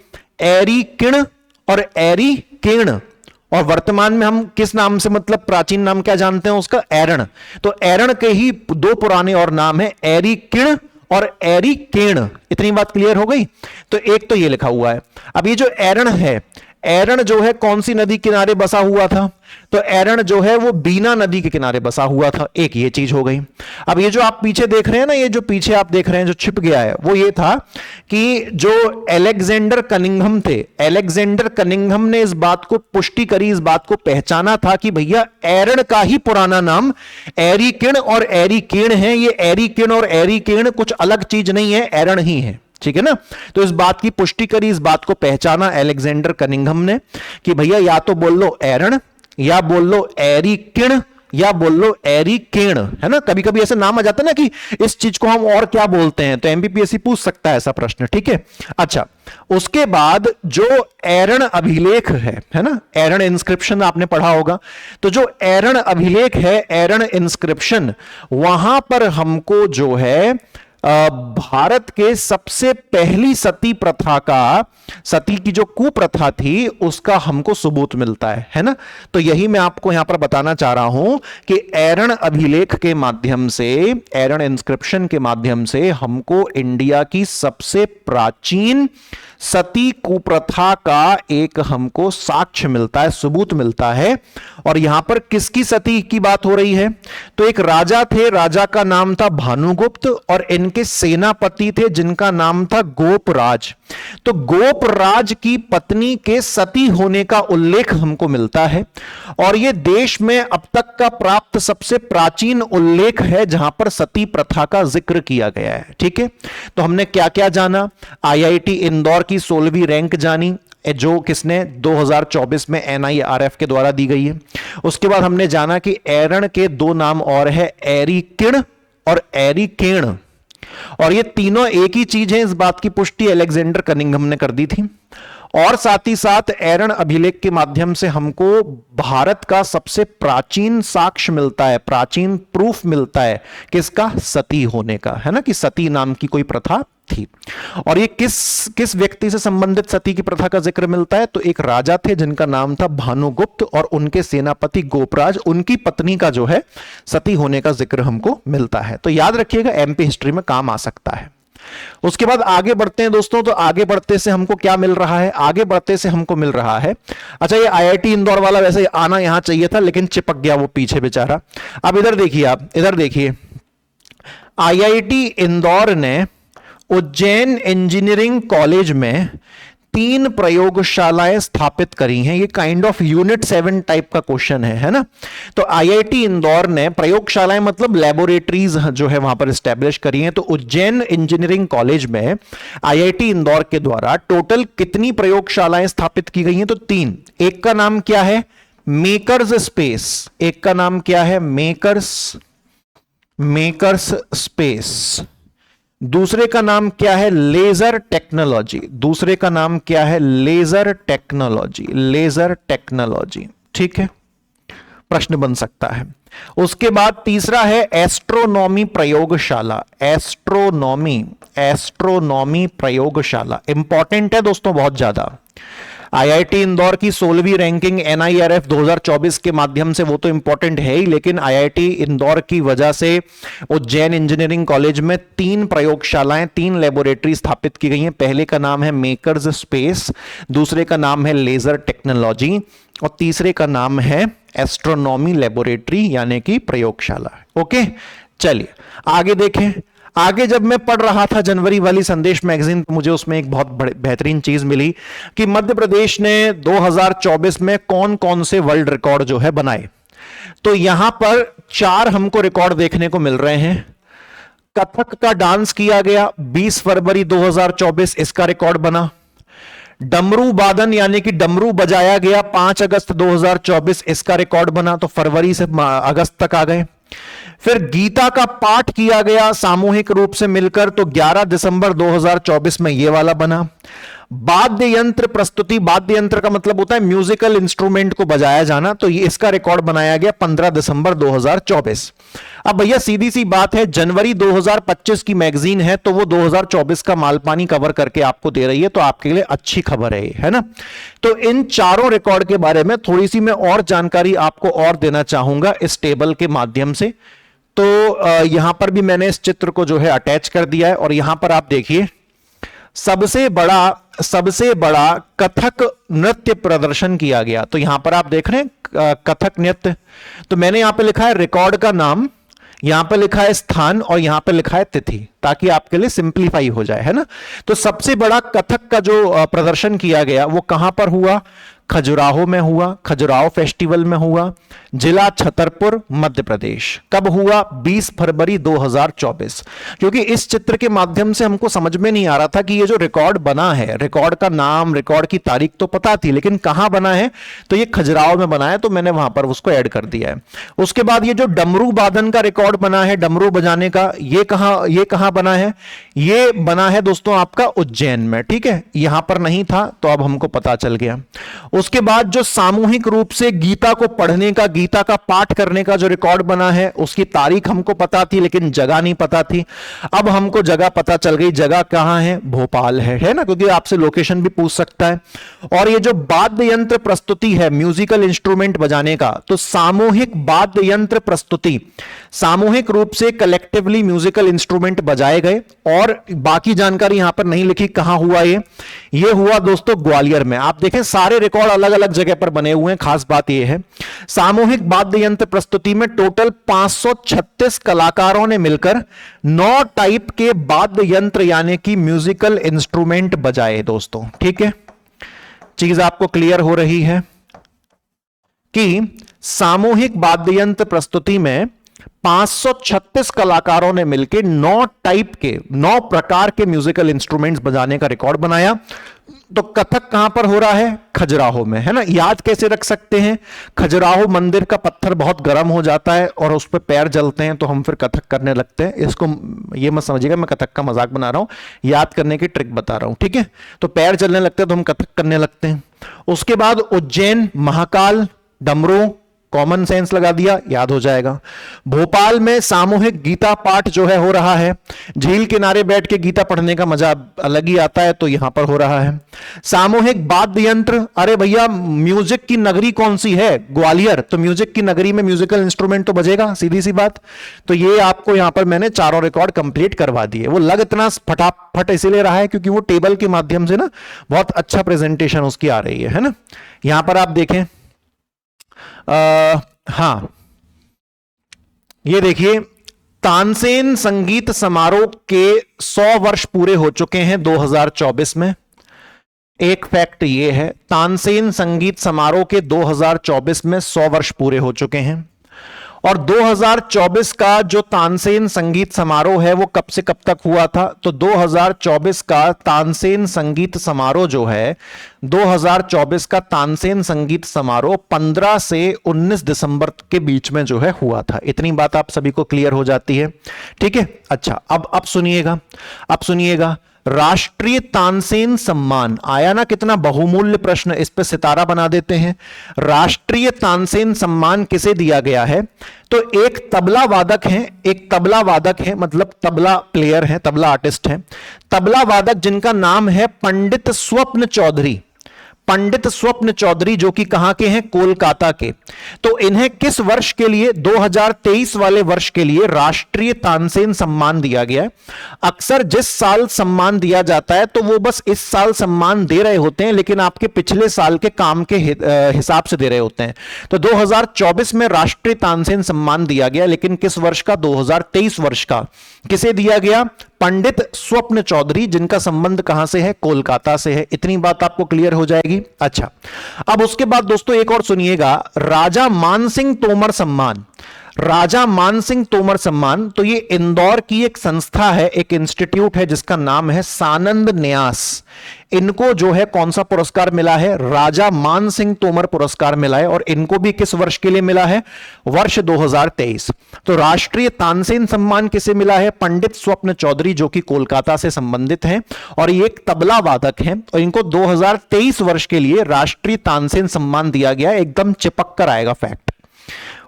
एरिकिण और एरिकेण। और वर्तमान में हम किस नाम से, मतलब प्राचीन नाम क्या जानते हैं उसका? एरन। तो एरन के ही दो पुराने और नाम है, एरिकिण और एरिकेण। इतनी बात क्लियर हो गई। तो एक तो ये लिखा हुआ है। अब ये जो एरन है, एरन जो है कौन सी नदी किनारे बसा हुआ था? तो एरन जो है वो बीना नदी के किनारे बसा हुआ था। एक ये चीज हो गई। अब ये जो आप पीछे देख रहे हैं ना, ये जो पीछे आप देख रहे हैं जो छिप गया है, वो ये था कि जो अलेक्जेंडर कनिंघम थे, अलेक्जेंडर कनिंघम ने इस बात को पुष्टि करी, इस बात को पहचाना था कि भैया एरन का ही पुराना नाम एरिकिण और एरिकेण है। ये एरिकिण और एरिकेण कुछ अलग चीज नहीं है, एरन ही है, ठीक है ना। तो इस बात की पुष्टि करी, इस बात को पहचाना अलेक्जेंडर कनिंघम ने कि भैया या तो बोल लो एरन, या बोल लो एरिकिण, या बोल लो एरिकेण, है ना। कभी कभी ऐसे नाम आ जाता है ना कि इस चीज को हम और क्या बोलते हैं, तो एमपीपीएससी पूछ सकता है ऐसा प्रश्न, ठीक है। अच्छा, उसके बाद जो एरन अभिलेख है ना, एरन इंस्क्रिप्शन आपने पढ़ा होगा। तो जो एरन अभिलेख है, एरन इंस्क्रिप्शन, वहां पर हमको जो है भारत के सबसे पहली सती प्रथा का, सती की जो कुप्रथा थी उसका हमको सबूत मिलता है ना। तो यही मैं आपको यहां पर बताना चाह रहा हूं कि एरन अभिलेख के माध्यम से, एरन इंस्क्रिप्शन के माध्यम से हमको इंडिया की सबसे प्राचीन सती कुप्रथा का एक हमको साक्ष्य मिलता है, सबूत मिलता है। और यहां पर किसकी सती की बात हो रही है? तो एक राजा थे, राजा का नाम था भानुगुप्त और इनके सेनापति थे जिनका नाम था गोपराज। तो गोपराज की पत्नी के सती होने का उल्लेख हमको मिलता है और यह देश में अब तक का प्राप्त सबसे प्राचीन उल्लेख है जहां पर सती प्रथा का जिक्र किया गया है। ठीक है, तो हमने क्या क्या जाना? आईआईटी इंदौर की 16वीं रैंक जानी, जो किसने 2024 में एनआईआरएफ के द्वारा दी गई है। उसके बाद हमने जाना कि एरण के दो नाम और है, एरिकिण और एरिकेण, और ये तीनों एक ही चीज है। इस बात की पुष्टि अलेक्जेंडर कनिंघम ने कर दी थी। और साथ ही साथ एरण अभिलेख के माध्यम से हमको भारत का सबसे प्राचीन साक्ष्य मिलता है, प्राचीन प्रूफ मिलता है किसका? सती होने का, है ना, कि सती नाम की कोई प्रथा थी। और ये किस व्यक्ति से संबंधित सती की प्रथा का जिक्र मिलता है? तो एक राजा थे जिनका नाम था भानुगुप्त और उनके सेनापति गोपराज, उनकी पत्नी का जो है सती होने का जिक्र हमको मिलता है। तो याद रखिएगा, एमपी हिस्ट्री में काम आ सकता है। उसके बाद आगे बढ़ते हैं दोस्तों। तो आगे बढ़ते से हमको क्या मिल रहा है? आगे बढ़ते से हमको मिल रहा है, अच्छा ये आईआईटी इंदौर वाला वैसे आना यहां चाहिए था लेकिन चिपक गया वो पीछे बेचारा। अब इधर देखिए, आप इधर देखिए, आईआईटी इंदौर ने उज्जैन इंजीनियरिंग कॉलेज में 3 प्रयोगशालाएं स्थापित करी हैं। ये काइंड ऑफ यूनिट 7 टाइप का क्वेश्चन है ना। तो आईआईटी इंदौर ने प्रयोगशालाएं मतलब लेबोरेटरीज जो है वहां पर एस्टेब्लिश करी हैं। तो उज्जैन इंजीनियरिंग कॉलेज में आईआईटी इंदौर के द्वारा टोटल कितनी प्रयोगशालाएं स्थापित की गई हैं? तो 3। एक का नाम क्या है? Makers space. एक का नाम क्या है? Makers space. दूसरे का नाम क्या है? Laser technology. दूसरे का नाम क्या है? Laser technology. ठीक है, प्रश्न बन सकता है। उसके बाद तीसरा है एस्ट्रोनॉमी प्रयोगशाला। एस्ट्रोनॉमी प्रयोगशाला इंपॉर्टेंट है दोस्तों, बहुत ज्यादा। आईआईटी इंदौर की 16वीं रैंकिंग एनआईआरएफ 2024 के माध्यम से वो तो इंपॉर्टेंट है ही, लेकिन आईआईटी इंदौर की वजह से उज्जैन इंजीनियरिंग कॉलेज में 3 प्रयोगशालाएं, 3 लेबोरेटरी स्थापित की गई हैं। पहले का नाम है मेकर्स स्पेस, दूसरे का नाम है लेजर टेक्नोलॉजी और तीसरे का नाम है एस्ट्रोनॉमी लेबोरेटरी यानी कि प्रयोगशाला। ओके, चलिए आगे देखें। आगे जब मैं पढ़ रहा था जनवरी वाली संदेश मैगजीन, मुझे उसमें एक बहुत बेहतरीन चीज मिली कि मध्य प्रदेश ने 2024 में कौन कौन से वर्ल्ड रिकॉर्ड जो है बनाए। तो यहां पर 4 हमको रिकॉर्ड देखने को मिल रहे हैं। कथक का डांस किया गया 20 फरवरी 2024, इसका रिकॉर्ड बना। डमरू वादन यानी कि डमरू बजाया गया 5 अगस्त 2024, इसका रिकॉर्ड बना। तो फरवरी से अगस्त तक आ गए। फिर गीता का पाठ किया गया सामूहिक रूप से मिलकर, तो 11 दिसंबर 2024 में यह वाला बना। वाद्य यंत्र प्रस्तुति, वाद्य यंत्र का मतलब होता है म्यूजिकल इंस्ट्रूमेंट को बजाया जाना, तो ये इसका रिकॉर्ड बनाया गया 15 दिसंबर 2024। अब भैया सीधी सी बात है, जनवरी 2025 की मैगजीन है तो वो 2024 का मालपानी कवर करके आपको दे रही है, तो आपके लिए अच्छी खबर है ना। तो इन चारों रिकॉर्ड के बारे में थोड़ी सी मैं और जानकारी आपको और देना चाहूंगा इस टेबल के माध्यम से। तो यहां पर भी मैंने इस चित्र को जो है अटैच कर दिया है और यहां पर आप देखिए सबसे बड़ा कथक नृत्य प्रदर्शन किया गया। तो यहां पर आप देख रहे हैं कथक नृत्य, तो मैंने यहां पे लिखा है रिकॉर्ड का नाम, यहां पे लिखा है स्थान और यहां पे लिखा है तिथि, ताकि आपके लिए सिंपलीफाई हो जाए, है ना। तो सबसे बड़ा कथक का जो प्रदर्शन किया गया वो कहां पर हुआ? खजुराहो में हुआ, खजुराहो फेस्टिवल में हुआ, जिला छतरपुर मध्य प्रदेश। कब हुआ? 20 फरवरी 2024। क्योंकि इस चित्र के माध्यम से हमको समझ में नहीं आ रहा था कि ये जो रिकॉर्ड बना है, रिकॉर्ड का नाम, रिकॉर्ड की तारीख तो पता थी लेकिन कहां बना है, तो ये खजुराहो में बना है, तो मैंने वहां पर उसको ऐड कर दिया है। उसके बाद ये जो डमरू वादन का रिकॉर्ड बना है, डमरू बजाने का, ये कहां बना है? ये बना है दोस्तों आपका उज्जैन में। ठीक है, यहां पर नहीं था तो अब हमको पता चल गया। उसके बाद जो सामूहिक रूप से गीता को पढ़ने का, गीता का पाठ करने का जो रिकॉर्ड बना है, उसकी तारीख हमको पता थी लेकिन जगह नहीं पता थी। अब हमको जगह पता चल गई, जगह कहां है? भोपाल है ना, क्योंकि आपसे लोकेशन भी पूछ सकता है। और ये जो वाद्य यंत्र प्रस्तुति है म्यूजिकल इंस्ट्रूमेंट बजाने का, तो सामूहिक वाद्य यंत्र प्रस्तुति, सामूहिक रूप से कलेक्टिवली म्यूजिकल इंस्ट्रूमेंट बजाए गए। और बाकी जानकारी यहां पर नहीं लिखी कहां हुआ ये हुआ दोस्तों ग्वालियर में। आप देखें सारे रिकॉर्ड अलग अलग जगह पर बने हुए हैं। खास बात यह है सामूहिक वाद्य यंत्र प्रस्तुति में टोटल 536 कलाकारों ने मिलकर 9 टाइप के वाद्य यंत्र यानी कि म्यूजिकल इंस्ट्रूमेंट बजाए दोस्तों। ठीक है, चीज आपको क्लियर हो रही है कि सामूहिक वाद्य यंत्र प्रस्तुति में 536 कलाकारों ने मिलकर 9 टाइप के, 9 प्रकार के म्यूजिकल इंस्ट्रूमेंट्स बजाने का रिकॉर्ड बनाया। तो कथक कहां पर हो रहा है? खजुराहो में, है ना। याद कैसे रख सकते हैं? खजुराहो मंदिर का पत्थर बहुत गर्म हो जाता है और उस पर पैर जलते हैं तो हम फिर कथक करने लगते हैं। इसको ये मत समझिएगा मैं कथक का मजाक बना रहा हूं, याद करने की ट्रिक बता रहा हूं। ठीक है, तो पैर जलने लगते हैं तो हम कथक करने लगते हैं। उसके बाद उज्जैन, महाकाल, डमरू, कॉमन सेंस लगा दिया, याद हो जाएगा। भोपाल में सामूहिक गीता पाठ जो है हो रहा है, झील किनारे बैठ के गीता पढ़ने का मजा अलग ही आता है, तो यहां पर हो रहा है। सामूहिक वाद्य यंत्र, अरे भैया म्यूजिक की नगरी कौन सी है? ग्वालियर, तो म्यूजिक की नगरी में म्यूजिकल इंस्ट्रूमेंट तो बजेगा, सीधी सी बात। तो ये आपको यहां पर मैंने चारों रिकॉर्ड कंप्लीट करवा दिए। वो लग इतना फटाफट इसीलिए रहा है क्योंकि वो टेबल के माध्यम से ना बहुत अच्छा प्रेजेंटेशन उसकी आ रही है ना। यहां पर आप देखें, हां ये देखिए तानसेन संगीत समारोह के 100 वर्ष पूरे हो चुके हैं 2024 में। एक फैक्ट ये है, तानसेन संगीत समारोह के 2024 में 100 वर्ष पूरे हो चुके हैं। और 2024 का जो तानसेन संगीत समारोह है वो कब से कब तक हुआ था? तो 2024 का तानसेन संगीत समारोह जो है, 2024 का तानसेन संगीत समारोह 15 से 19 दिसंबर के बीच में जो है हुआ था। इतनी बात आप सभी को क्लियर हो जाती है। ठीक है, अच्छा अब सुनिएगा, अब सुनिएगा। राष्ट्रीय तानसेन सम्मान आया ना, कितना बहुमूल्य प्रश्न, इस पे सितारा बना देते हैं। राष्ट्रीय तानसेन सम्मान किसे दिया गया है? तो एक तबला वादक हैं, एक तबला वादक है, मतलब तबला प्लेयर है, तबला आर्टिस्ट है, तबला वादक जिनका नाम है पंडित स्वप्न चौधरी। पंडित स्वप्न चौधरी जो कि कहां के हैं? कोलकाता के। तो इन्हें किस वर्ष के लिए? 2023 वाले वर्ष के लिए राष्ट्रीय तानसेन सम्मान दिया गया है। अक्सर जिस साल सम्मान दिया जाता है तो वो बस इस साल सम्मान दे रहे होते हैं, लेकिन आपके पिछले साल के काम के हिसाब से दे रहे होते हैं। तो 2024 में राष्ट्रीय तानसेन सम्मान दिया गया, लेकिन किस वर्ष का? 2023 वर्ष का। किसे दिया गया? पंडित स्वप्न चौधरी, जिनका संबंध कहां से है? कोलकाता से है। इतनी बात आपको क्लियर हो जाएगी। अच्छा, अब उसके बाद दोस्तों एक और सुनिएगा, राजा मानसिंह तोमर सम्मान। राजा मानसिंह तोमर सम्मान, तो ये इंदौर की एक संस्था है, एक इंस्टीट्यूट है जिसका नाम है सानंद न्यास। इनको जो है कौन सा पुरस्कार मिला है? राजा मानसिंह तोमर पुरस्कार मिला है। और इनको भी किस वर्ष के लिए मिला है? वर्ष 2023। तो राष्ट्रीय तानसेन सम्मान किसे मिला है? पंडित स्वप्न चौधरी जो कि कोलकाता से संबंधित हैं और ये एक तबला वादक हैं, और इनको 2023 वर्ष के लिए राष्ट्रीय तानसेन सम्मान दिया गया। एकदम चिपक कर आएगा फैक्ट।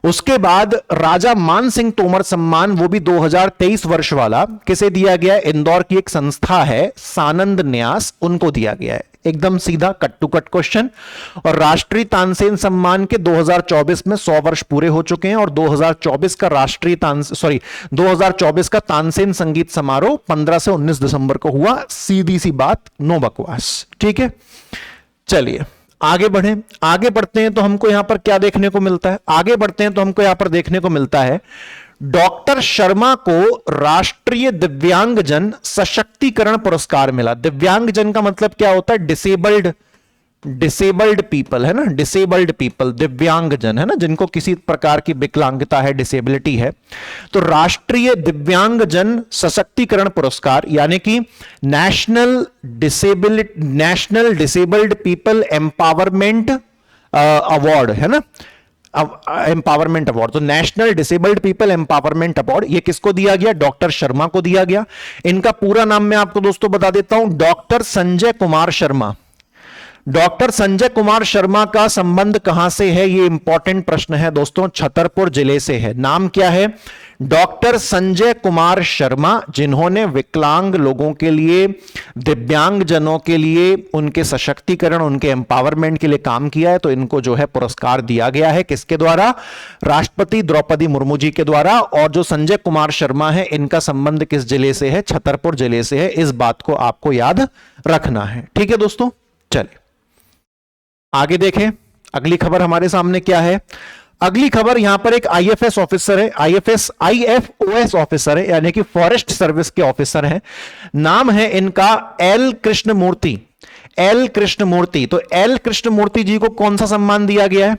उसके बाद राजा मानसिंह तोमर सम्मान, वो भी 2023 वर्ष वाला, किसे दिया गया? इंदौर की एक संस्था है सानंद न्यास, उनको दिया गया है। एकदम सीधा कट टू कट क्वेश्चन। और राष्ट्रीय तानसेन सम्मान के 2024 में 100 वर्ष पूरे हो चुके हैं, और 2024 का 2024 का तानसेन संगीत समारोह 15 से 19 दिसंबर को हुआ। सीधी सी बात, नो बकवास। ठीक है, चलिए आगे बढ़े। आगे बढ़ते हैं तो हमको यहां पर क्या देखने को मिलता है? आगे बढ़ते हैं तो हमको यहां पर देखने को मिलता है डॉक्टर शर्मा को राष्ट्रीय दिव्यांगजन सशक्तिकरण पुरस्कार मिला। दिव्यांगजन का मतलब क्या होता है? डिसेबल्ड पीपल, है ना, डिसेबल्ड पीपल, दिव्यांगजन, है ना, जिनको किसी प्रकार की विकलांगता है, डिसेबिलिटी है। तो राष्ट्रीय दिव्यांगजन सशक्तिकरण पुरस्कार यानी कि national disabled people empowerment award, है ना, एम्पावरमेंट अवार्ड। तो national disabled people empowerment award ये किसको दिया गया? डॉक्टर शर्मा को दिया गया। इनका पूरा नाम मैं आपको दोस्तों बता देता हूं, डॉक्टर संजय कुमार शर्मा। डॉक्टर संजय कुमार शर्मा का संबंध कहां से है? ये इंपॉर्टेंट प्रश्न है दोस्तों, छतरपुर जिले से है। नाम क्या है? डॉक्टर संजय कुमार शर्मा, जिन्होंने विकलांग लोगों के लिए, दिव्यांग जनों के लिए, उनके सशक्तिकरण, उनके एम्पावरमेंट के लिए काम किया है। तो इनको जो है पुरस्कार दिया गया है, किसके द्वारा? राष्ट्रपति द्रौपदी मुर्मू जी के द्वारा। और जो संजय कुमार शर्मा है, इनका संबंध किस जिले से है? छतरपुर जिले से है। इस बात को आपको याद रखना है। ठीक है दोस्तों, चलिए आगे देखें। अगली खबर हमारे सामने क्या है? अगली खबर यहां पर एक आईएफएस ऑफिसर है, आईएफओएस ऑफिसर है, यानी कि फॉरेस्ट सर्विस के ऑफिसर हैं। नाम है इनका एल कृष्णमूर्ति। एल कृष्णमूर्ति। तो एल कृष्णमूर्ति जी को कौन सा सम्मान दिया गया है?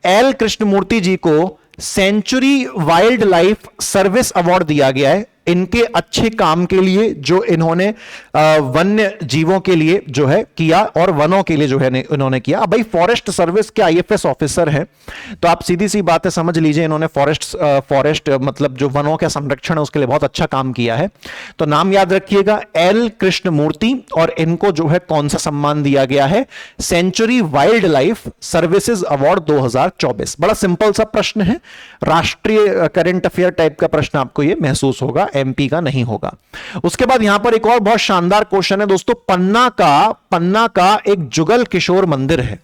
एल कृष्णमूर्ति जी को century wild life service award दिया गया है, इनके अच्छे काम के लिए, जो इन्होंने वन्य जीवों के लिए जो है किया और वनों के लिए जो है इन्होंने किया। अब भाई फॉरेस्ट सर्विस के आईएफएस ऑफिसर हैं, तो आप सीधी सी बातें समझ लीजिए, इन्होंने फॉरेस्ट मतलब जो वनों का संरक्षण है उसके लिए बहुत अच्छा काम किया है। तो नाम याद रखिएगा, एल कृष्णमूर्ति। और इनको जो है कौन सा सम्मान दिया गया है? Century wild life services award 2024। बड़ा सिंपल सा प्रश्न है, राष्ट्रीय करंट अफेयर टाइप का प्रश्न आपको यह महसूस होगा, एमपी का नहीं होगा। उसके बाद यहां पर एक और बहुत शानदार क्वेश्चन है दोस्तों। पन्ना का एक जुगल किशोर मंदिर है।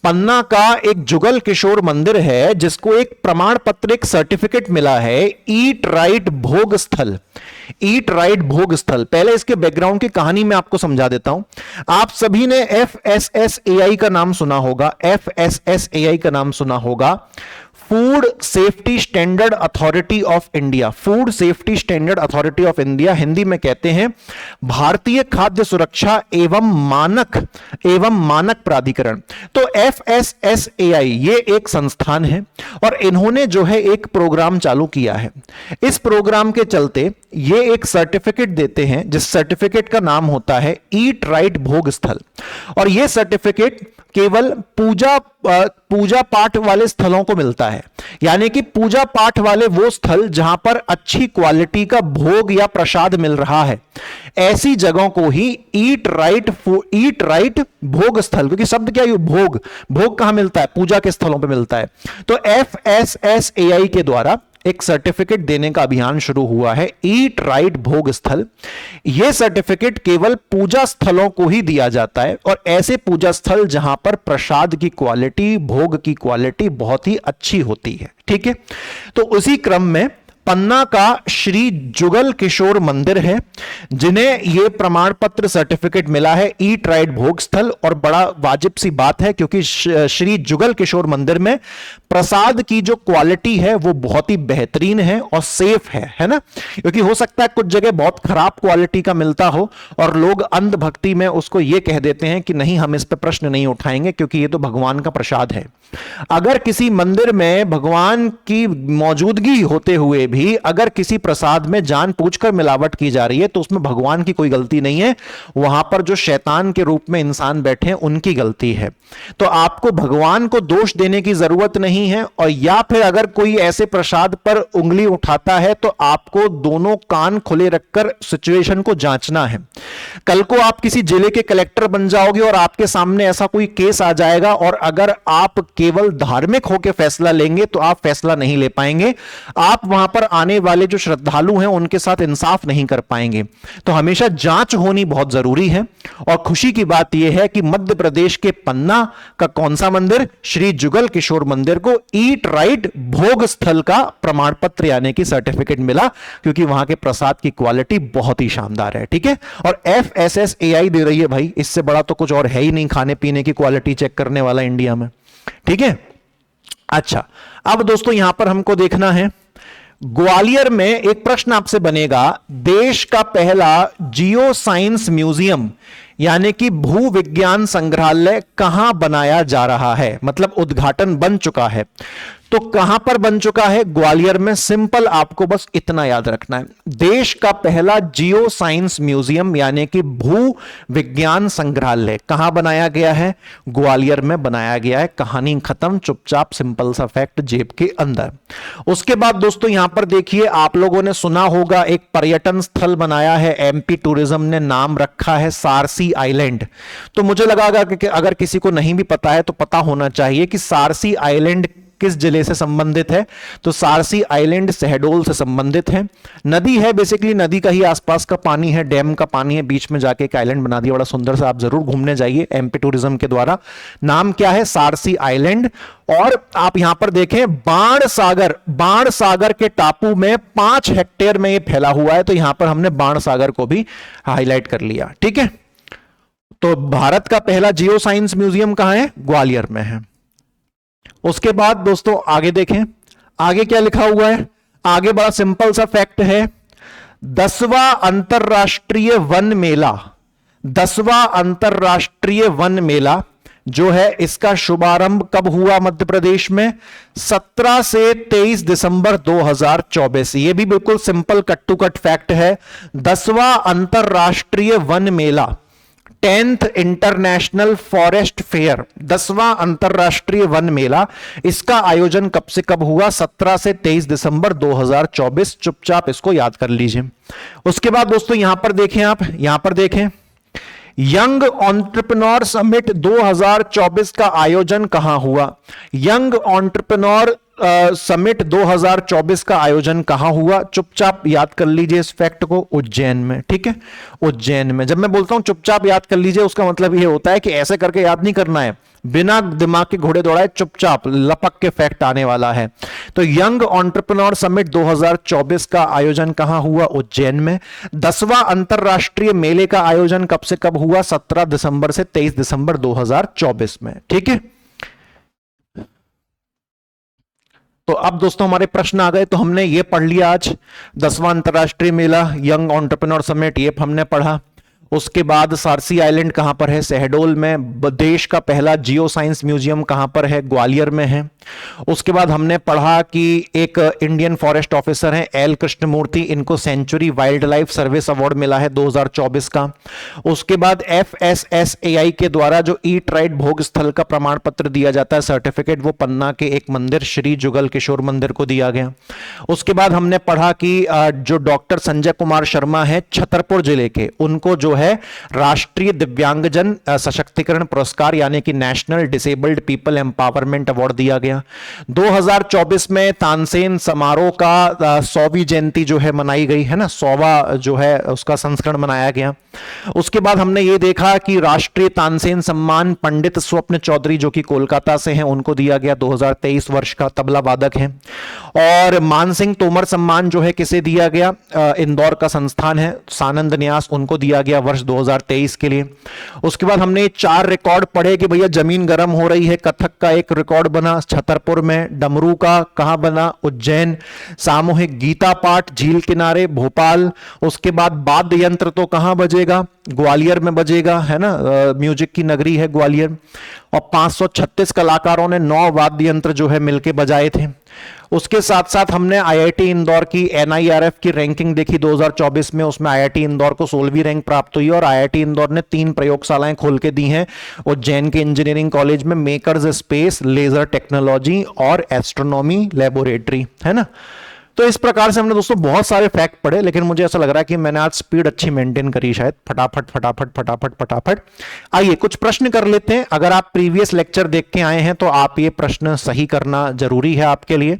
पन्ना का एक जुगल किशोर मंदिर है, जिसको एक प्रमाण पत्र, एक सर्टिफिकेट मिला है, ईट राइट भोग स्थल। ईट राइट भोग स्थल। पहले इसके बैकग्राउंड की कहानी मैं आपको समझा देता हूं। आप सभी ने FSSAI का नाम सुना होगा। FSSAI का नाम सुना होगा, food safety standard authority of India. Food safety standard authority of India, Hindi में कहते हैं भारतीय खाद्य सुरक्षा एवं मानक प्राधिकरण। तो FSSAI ये एक संस्थान है और इन्होंने जो है एक प्रोग्राम चालू किया है। इस प्रोग्राम के चलते ये एक सर्टिफिकेट देते हैं, जिस सर्टिफिकेट का नाम होता है ईट राइट भोग स्थल। और यह सर्टिफिकेट केवल पूजा पाठ वाले स्थलों को मिलता है, यानी कि पूजा पाठ वाले वो स्थल जहां पर अच्छी क्वालिटी का भोग या प्रसाद मिल रहा है, ऐसी जगहों को ही ईट राइट भोग स्थल, क्योंकि शब्द क्या है? भोग कहां मिलता है? पूजा के स्थलों पे मिलता है। तो FSSAI के द्वारा एक सर्टिफिकेट देने का अभियान शुरू हुआ है, ईट राइट भोग स्थल। यह सर्टिफिकेट केवल पूजा स्थलों को ही दिया जाता है, और ऐसे पूजा स्थल जहां पर प्रसाद की क्वालिटी, भोग की क्वालिटी बहुत ही अच्छी होती है। ठीक है, तो उसी क्रम में पन्ना का श्री जुगल किशोर मंदिर है, जिन्हें यह प्रमाण पत्र सर्टिफिकेट मिला है ईट राइट भोग स्थल। और बड़ा वाजिब सी बात है, क्योंकि श्री जुगल किशोर मंदिर में प्रसाद की जो क्वालिटी है वो बहुत ही बेहतरीन है और सेफ है ना? क्योंकि हो सकता है कुछ जगह बहुत खराब क्वालिटी का मिलता हो और लोग अंधभक्ति में उसको ये कह देते हैं कि नहीं, हम इस पर प्रश्न नहीं उठाएंगे क्योंकि ये तो भगवान का प्रसाद है। अगर किसी मंदिर में भगवान की मौजूदगी होते हुए भी अगर किसी प्रसाद में जानबूझकर मिलावट की जा रही है, तो उसमें भगवान की कोई गलती नहीं है, वहां पर जो शैतान के रूप में इंसान बैठे हैं उनकी गलती है। तो आपको भगवान को दोष देने की जरूरत नहीं है। और या फिर अगर कोई ऐसे प्रसाद पर उंगली उठाता है तो आपको दोनों कान खुले रखकर सिचुएशन को जांचना है। कल को आप किसी जिले के कलेक्टर बन जाओगे और आपके सामने ऐसा कोई केस आ जाएगा, और अगर आप केवल धार्मिक होकर फैसला लेंगे तो आप फैसला नहीं ले पाएंगे। आप वहां पर आने वाले जो श्रद्धालु हैं उनके साथ इंसाफ नहीं कर पाएंगे। तो हमेशा जांच होनी बहुत जरूरी है। और खुशी की बात यह है कि मध्य प्रदेश के पन्ना का कौन सा मंदिर? श्री जुगल किशोर मंदिर को ईट राइट भोग स्थल का प्रमाण पत्र यानी कि सर्टिफिकेट मिला, क्योंकि वहां के प्रसाद की क्वालिटी बहुत ही शानदार है। ठीक है, और FSSAI दे रही है भाई, इससे बड़ा तो कुछ और है ही नहीं खाने पीने की क्वालिटी चेक करने वाला इंडिया में। ठीक है, अच्छा अब दोस्तों यहां पर हमको देखना है, ग्वालियर में एक प्रश्न आपसे बनेगा, देश का पहला जियो साइंस म्यूजियम यानी कि भू विज्ञान संग्रहालय कहां बनाया जा रहा है? मतलब उद्घाटन बन चुका है। तो कहां पर बन चुका है? ग्वालियर में। सिंपल, आपको बस इतना याद रखना है। देश का पहला जियो साइंस म्यूजियम यानी कि भू विज्ञान संग्रहालय कहां बनाया गया है? ग्वालियर में बनाया गया है। कहानी खत्म, चुपचाप, सिंपल सा फैक्ट जेब के अंदर। उसके बाद दोस्तों यहां पर देखिए, आप लोगों ने सुना होगा एक पर्यटन स्थल बनाया है एमपी टूरिज्म ने, नाम रखा है सारसी आइलैंड। तो मुझे लगा कि अगर किसी को नहीं भी पता है तो पता होना चाहिए कि सारसी आइलैंड किस जिले से संबंधित है। तो सारसी आइलैंड शहडोल से संबंधित है। नदी है, बेसिकली नदी का ही आसपास का पानी है, डैम का पानी है, बीच में जाके एक आइलैंड बना दिया, बड़ा सुंदर सा। आप जरूर घूमने जाइए एमपी टूरिज्म के द्वारा। नाम क्या है? सारसी आइलैंड। और आप यहां पर देखें, बाण सागर के टापू में 5 हेक्टेयर में यह फैला हुआ है। तो यहां पर हमने बाण सागर को भी हाईलाइट कर लिया। ठीक है, तो भारत का पहला जियो साइंस म्यूजियम कहां है? ग्वालियर में है। उसके बाद दोस्तों आगे देखें, आगे क्या लिखा हुआ है? आगे बड़ा सिंपल सा फैक्ट है, 10वां अंतरराष्ट्रीय वन मेला, 10वां अंतरराष्ट्रीय वन मेला जो है, इसका शुभारंभ कब हुआ मध्य प्रदेश में? 17 से 23 दिसंबर 2024। ये भी बिल्कुल simple cut to cut fact है। 10वां अंतरराष्ट्रीय वन मेला, 10th इंटरनेशनल फॉरेस्ट फेयर, 10वां अंतरराष्ट्रीय वन मेला, इसका आयोजन कब से कब हुआ? 17 से 23 दिसंबर 2024। चुपचाप इसको याद कर लीजिए। उसके बाद दोस्तों यहां पर देखें, आप यहां पर देखें, यंग एंटरप्रेन्योर समिट 2024 का आयोजन कहां हुआ? यंग एंटरप्रेन्योर समिट 2024 का आयोजन कहां हुआ? चुपचाप याद कर लीजिए इस फैक्ट को, उज्जैन में। ठीक है, उज्जैन में। जब मैं बोलता हूं चुपचाप याद कर लीजिए, उसका मतलब यह होता है कि ऐसे करके याद नहीं करना है, बिना दिमाग के घोड़े दौड़ाए चुपचाप लपक के फैक्ट आने वाला है। तो यंग एंटरप्रेन्योर समिट 2024 का आयोजन कहां हुआ? उज्जैन में। 10वां अंतरराष्ट्रीय मेले का आयोजन कब से कब हुआ? 17 दिसंबर से 23 दिसंबर 2024 में। ठीक है, तो अब दोस्तों हमारे प्रश्न आ गए। तो हमने ये पढ़ लिया आज, 10वां अंतरराष्ट्रीय मेला, यंग एंटरप्रेन्योर समिट, ये हमने पढ़ा। उसके बाद सारसी आइलैंड कहां पर है? शहडोल में। देश का पहला जियो साइंस म्यूजियम कहां पर है? ग्वालियर में है। उसके बाद हमने पढ़ा कि एक इंडियन फॉरेस्ट ऑफिसर हैं एल कृष्णमूर्ति, इनको sanctuary wild life service award मिला है 2024 का। उसके बाद FSSAI के द्वारा जो ईट राइट भोग स्थल का प्रमाण पत्र दिया जाता है, सर्टिफिकेट, वो पन्ना के एक मंदिर श्री जुगल किशोर मंदिर को दिया गया। उसके बाद हमने पढ़ा कि जो डॉक्टर संजय कुमार शर्मा है छतरपुर जिले के, उनको जो है राष्ट्रीय दिव्यांगजन सशक्तिकरण पुरस्कार यानी कि national disabled people empowerment award दिया गया। 2024 में तानसेन समारोह का 100वीं जयंती जो है मनाई गई है ना, 100वां जो है उसका संस्करण मनाया गया। उसके बाद हमने ये देखा कि राष्ट्रीय तानसेन सम्मान पंडित स्वप्न चौधरी जो कि कोलकाता से हैं, उनको दिया गया, 2023 वर्ष का, तबला वादक हैं। और मानसिंह तोमर सम्मान जो है किसे दिया गया? इंदौर का संस्थान है सानंद न्यास, उनको दिया गया वर्ष 2023 के लिए। उसके बाद हमने 4 रिकॉर्ड पढ़े कि भैया जमीन गर्म हो रही है, कथक का एक रिकॉर्ड बना छतरपुर में, डमरू का कहां बना? उज्जैन। सामूहिक गीता पाठ झील किनारे भोपाल। उसके बाद वाद्य यंत्र तो कहां बजेगा? ग्वालियर में बजेगा, है ना, म्यूजिक की नगरी है ग्वालियर। और 536 कलाकारों ने 9 वाद्य यंत्र जो है मिलके बजाए थे। उसके साथ साथ हमने आईआईटी इंदौर की NIRF की रैंकिंग देखी 2024 में, उसमें आईआईटी इंदौर को 16वीं रैंक प्राप्त हुई। और आईआईटी इंदौर ने 3 प्रयोगशालाएं खोल के दी हैं उज्जैन के इंजीनियरिंग कॉलेज में, मेकर्स स्पेस, लेजर टेक्नोलॉजी और एस्ट्रोनॉमी लेबोरेटरी, है ना। तो इस प्रकार से हमने दोस्तों बहुत सारे फैक्ट पढ़े, लेकिन मुझे ऐसा लग रहा है कि मैंने आज स्पीड अच्छी मेंटेन करी, शायद फटाफट फटाफट फटाफट फटाफट। आइए कुछ प्रश्न कर लेते हैं। अगर आप प्रीवियस लेक्चर देख के आए हैं तो आप ये प्रश्न सही करना जरूरी है आपके लिए।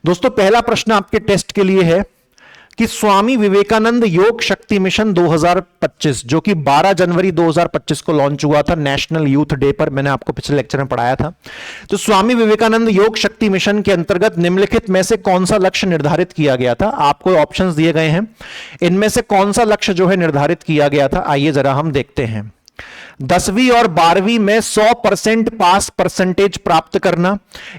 दोस्तों पहला प्रश्न आपके टेस्ट के लिए है कि स्वामी विवेकानंद योग शक्ति मिशन 2025 जो कि 12 जनवरी 2025 को लॉन्च हुआ था नेशनल यूथ डे पर, मैंने आपको पिछले लेक्चर में पढ़ाया था। तो स्वामी विवेकानंद योग शक्ति मिशन के अंतर्गत निम्नलिखित में से कौन सा लक्ष्य निर्धारित किया गया था? आपको ऑप्शंस दिए गए हैं, इनमें से कौन सा लक्ष्य जो है निर्धारित किया गया था? आइए जरा हम देखते हैं। 10वीं और 12वीं में 100% पास परसेंटेज प्राप्त करना,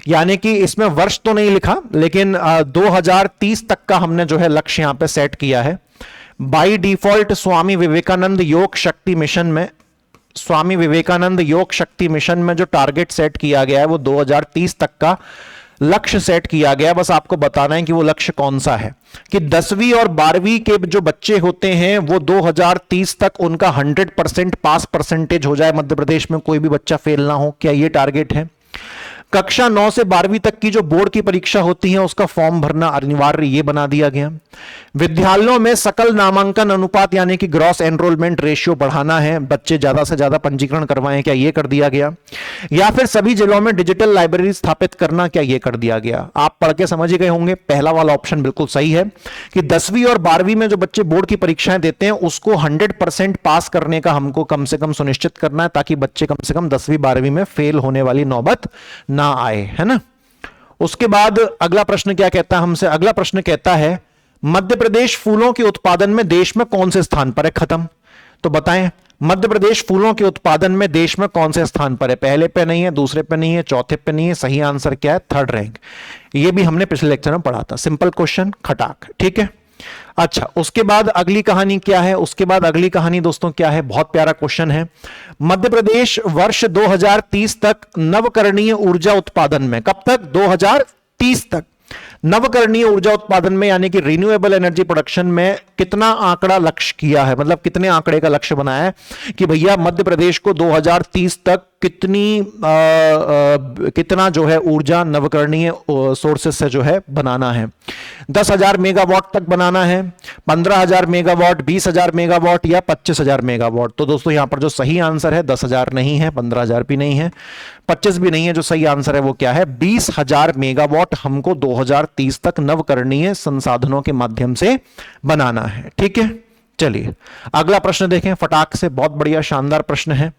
यानी कि इसमें वर्ष तो नहीं लिखा, लेकिन 2030 तक का हमने जो है लक्ष्य यहां पे सेट किया है। बाय डिफॉल्ट स्वामी विवेकानंद योग शक्ति मिशन में, स्वामी विवेकानंद योग शक्ति मिशन में जो टारगेट सेट किया गया है वो 2030 तक का लक्ष्य सेट किया गया, बस आपको बताना है कि वो लक्ष्य कौन सा है, कि 10वीं और 12वीं के जो बच्चे होते हैं वो 2030 तक उनका 100% पास परसेंटेज हो जाए, मध्य प्रदेश में कोई भी बच्चा फेल ना हो। क्या ये टारगेट है? कक्षा 9 से 12वीं तक की जो बोर्ड की परीक्षा होती है उसका फॉर्म भरना अनिवार्य, ये बना दिया गया। विद्यालयों में सकल नामांकन अनुपात यानी कि ग्रॉस एनरोलमेंट रेशियो बढ़ाना है, बच्चे ज्यादा से ज्यादा पंजीकरण करवाएं, क्या ये कर दिया गया? या फिर सभी जिलों में डिजिटल लाइब्रेरी स्थापित करना, क्या ये कर दिया गया? आप पढ़ के समझ ही गए होंगे, पहला वाला ऑप्शन बिल्कुल सही है कि 10वीं और 12वीं में जो बच्चे बोर्ड की परीक्षाएं देते हैं उसको 100% पास करने का हमको कम से कम सुनिश्चित करना है, ताकि बच्चे कम से कम 10वीं 12वीं में फेल होने वाली नौबत ना आए, है ना। उसके बाद अगला प्रश्न क्या कहता है हमसे? अगला प्रश्न कहता है मध्य प्रदेश फूलों के उत्पादन में देश में कौन से स्थान पर है? खत्म। तो बताएं मध्य प्रदेश फूलों के उत्पादन में देश में कौन से स्थान पर है? पहले पे नहीं है, दूसरे पे नहीं है, चौथे पे नहीं है, सही आंसर क्या है? Third rank. ये भी हमने पिछले लेक्चर में पढ़ा था, सिंपल क्वेश्चन, खटाक, ठीक है। अच्छा, उसके बाद अगली कहानी क्या है? उसके बाद अगली कहानी दोस्तों क्या है? बहुत प्यारा क्वेश्चन है। मध्य प्रदेश वर्ष 2030 तक नवकरणीय ऊर्जा उत्पादन में, कब तक? 2030 तक नवकरणीय ऊर्जा उत्पादन में यानी कि रिन्यूएबल एनर्जी प्रोडक्शन में कितना आंकड़ा लक्ष्य किया है, मतलब कितने आंकड़े का लक्ष्य बनाया है कि भैया मध्य प्रदेश को 2030 तक कितना जो है ऊर्जा नवकरणीय सोर्सेस से जो है बनाना है? 10,000 मेगावाट तक बनाना है, 15,000 मेगावाट, 20,000 मेगावाट या 25,000 मेगावाट? तो दोस्तों यहां पर जो सही आंसर है 10,000 नहीं है, 15,000 भी नहीं है, 25 भी नहीं है, जो सही आंसर है वो क्या है? 20,000 मेगावाट हमको 2030 तक नवकरणीय संसाधनों के माध्यम से बनाना है, ठीक है। चलिए अगला प्रश्न देखें फटाक से, बहुत बढ़िया शानदार प्रश्न है।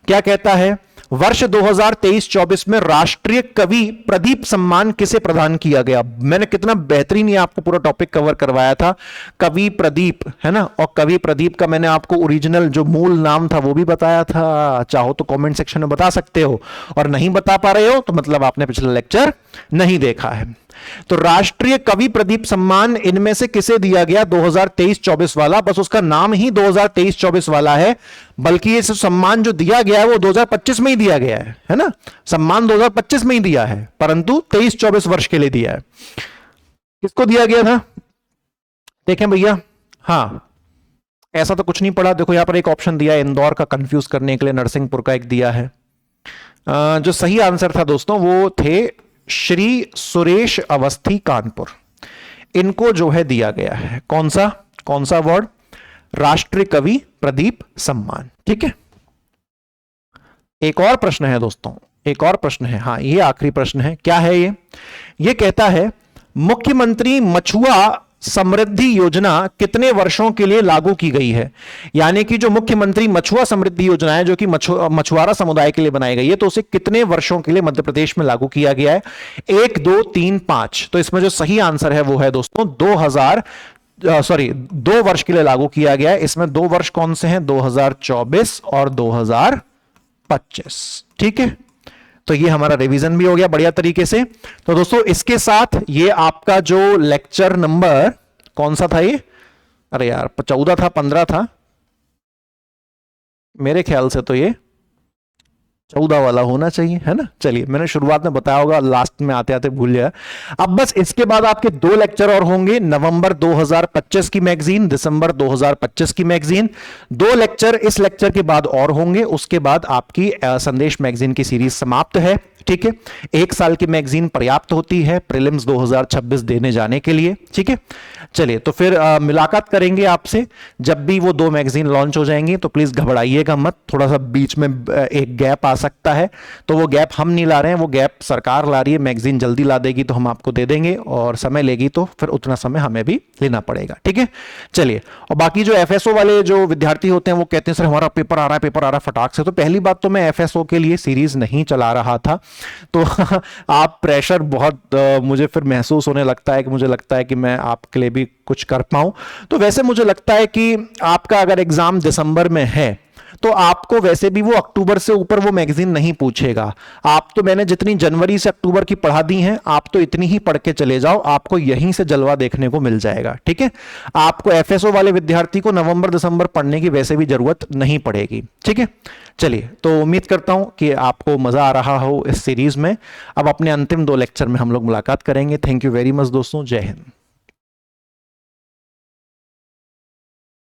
क्या कहता है? वर्ष 2023-24 में राष्ट्रीय कवि प्रदीप सम्मान किसे प्रदान किया गया? मैंने कितना बेहतरीन ये आपको पूरा टॉपिक कवर करवाया था, कवि प्रदीप, है ना। और कवि प्रदीप का मैंने आपको ओरिजिनल जो मूल नाम था वो भी बताया था, चाहो तो कमेंट सेक्शन में बता सकते हो, और नहीं बता पा रहे हो तो मतलब आपने पिछला लेक्चर नहीं देखा है। तो राष्ट्रीय कवि प्रदीप सम्मान इनमें से किसे दिया गया 2023-24 वाला? बस उसका नाम ही 2023-24 वाला है, बल्कि ये सम्मान जो दिया गया है वो 2025 में ही दिया गया है ना। सम्मान 2025 में ही दिया है, परंतु 23-24 वर्ष के लिए दिया है। किसको दिया गया था? देखें भैया, हाँ ऐसा तो कुछ नहीं पड़ा। देखो यहां पर एक ऑप्शन दिया है इंदौर का, कंफ्यूज करने के लिए नरसिंहपुर का एक दिया है। जो सही आंसर था दोस्तों वो थे श्री सुरेश अवस्थी कानपुर, इनको जो है दिया गया है कौन सा अवार्ड? राष्ट्रीय कवि प्रदीप सम्मान, ठीक है। एक और प्रश्न है दोस्तों, एक और प्रश्न है, हाँ ये आखिरी प्रश्न है। क्या है ये कहता है मुख्यमंत्री मछुआ समृद्धि योजना कितने वर्षों के लिए लागू की गई है? यानी कि जो मुख्यमंत्री मछुआ समृद्धि योजना है जो कि मछुआरा समुदाय के लिए बनाई गई है, तो उसे कितने वर्षों के लिए मध्य प्रदेश में लागू किया गया है? 1, 2, 3, 5। तो इसमें जो सही आंसर है वो है दोस्तों 2 वर्ष के लिए लागू किया गया है। इसमें 2 वर्ष कौन से हैं? 2024 और 2025, ठीक है। तो ये हमारा रिवीजन भी हो गया बढ़िया तरीके से। तो दोस्तों इसके साथ ये आपका जो लेक्चर नंबर कौन सा था ये? अरे यार 14 था, 15 था मेरे ख्याल से, तो ये 14 वाला होना चाहिए, है ना। चलिए मैंने शुरुआत में बताया होगा, लास्ट में आते आते भूल गया। अब बस इसके बाद आपके 2 लेक्चर और होंगे, नवंबर 2025 की मैगजीन, दिसंबर 2025 की मैगजीन। 2 लेक्चर इस लेक्चर के बाद और होंगे, उसके बाद आपकी संदेश मैगजीन की सीरीज समाप्त है, ठीक है। 1 साल की मैगजीन पर्याप्त होती है प्रीलिम्स 2026 देने जाने के लिए, ठीक है। चलिए तो फिर मुलाकात करेंगे आपसे जब भी वो 2 मैगजीन लॉन्च हो जाएंगी। तो प्लीज घबराइएगा मत, थोड़ा सा बीच में एक गैप आ सकता है, तो वो गैप हम नहीं ला रहे हैं, वो गैप सरकार ला रही है। मैगजीन जल्दी ला देगी तो हम आपको दे देंगे, और समय लेगी तो फिर उतना समय हमें भी लेना पड़ेगा, ठीक है। चलिए, और बाकी जो एफएसओ वाले जो विद्यार्थी होते हैं वो कहते हैं सर हमारा पेपर आ रहा है फटाक से। तो पहली बात तो मैं एफएसओ के लिए सीरीज नहीं चला रहा था, तो आप प्रेशर बहुत मुझे फिर महसूस होने लगता है कि मुझे लगता है कि मैं आपके लिए भी कुछ कर पाऊं। तो वैसे मुझे लगता है कि आपका अगर एग्जाम दिसंबर में है तो आपको वैसे भी वो अक्टूबर से ऊपर वो मैगजीन नहीं पूछेगा। आप तो, मैंने जितनी जनवरी से अक्टूबर की पढ़ा दी हैं, आप तो इतनी ही पढ़ के चले जाओ, आपको यहीं से जलवा देखने को मिल जाएगा। ठीक है, आपको एफएसओ वाले विद्यार्थी को नवंबर दिसंबर पढ़ने की वैसे भी जरूरत नहीं पड़ेगी। ठीक है, चलिए, तो उम्मीद करता हूं कि आपको मजा आ रहा हो इस सीरीज में। अब अपने अंतिम 2 लेक्चर में हम लोग मुलाकात करेंगे। थैंक यू वेरी मच दोस्तों, जय हिंद।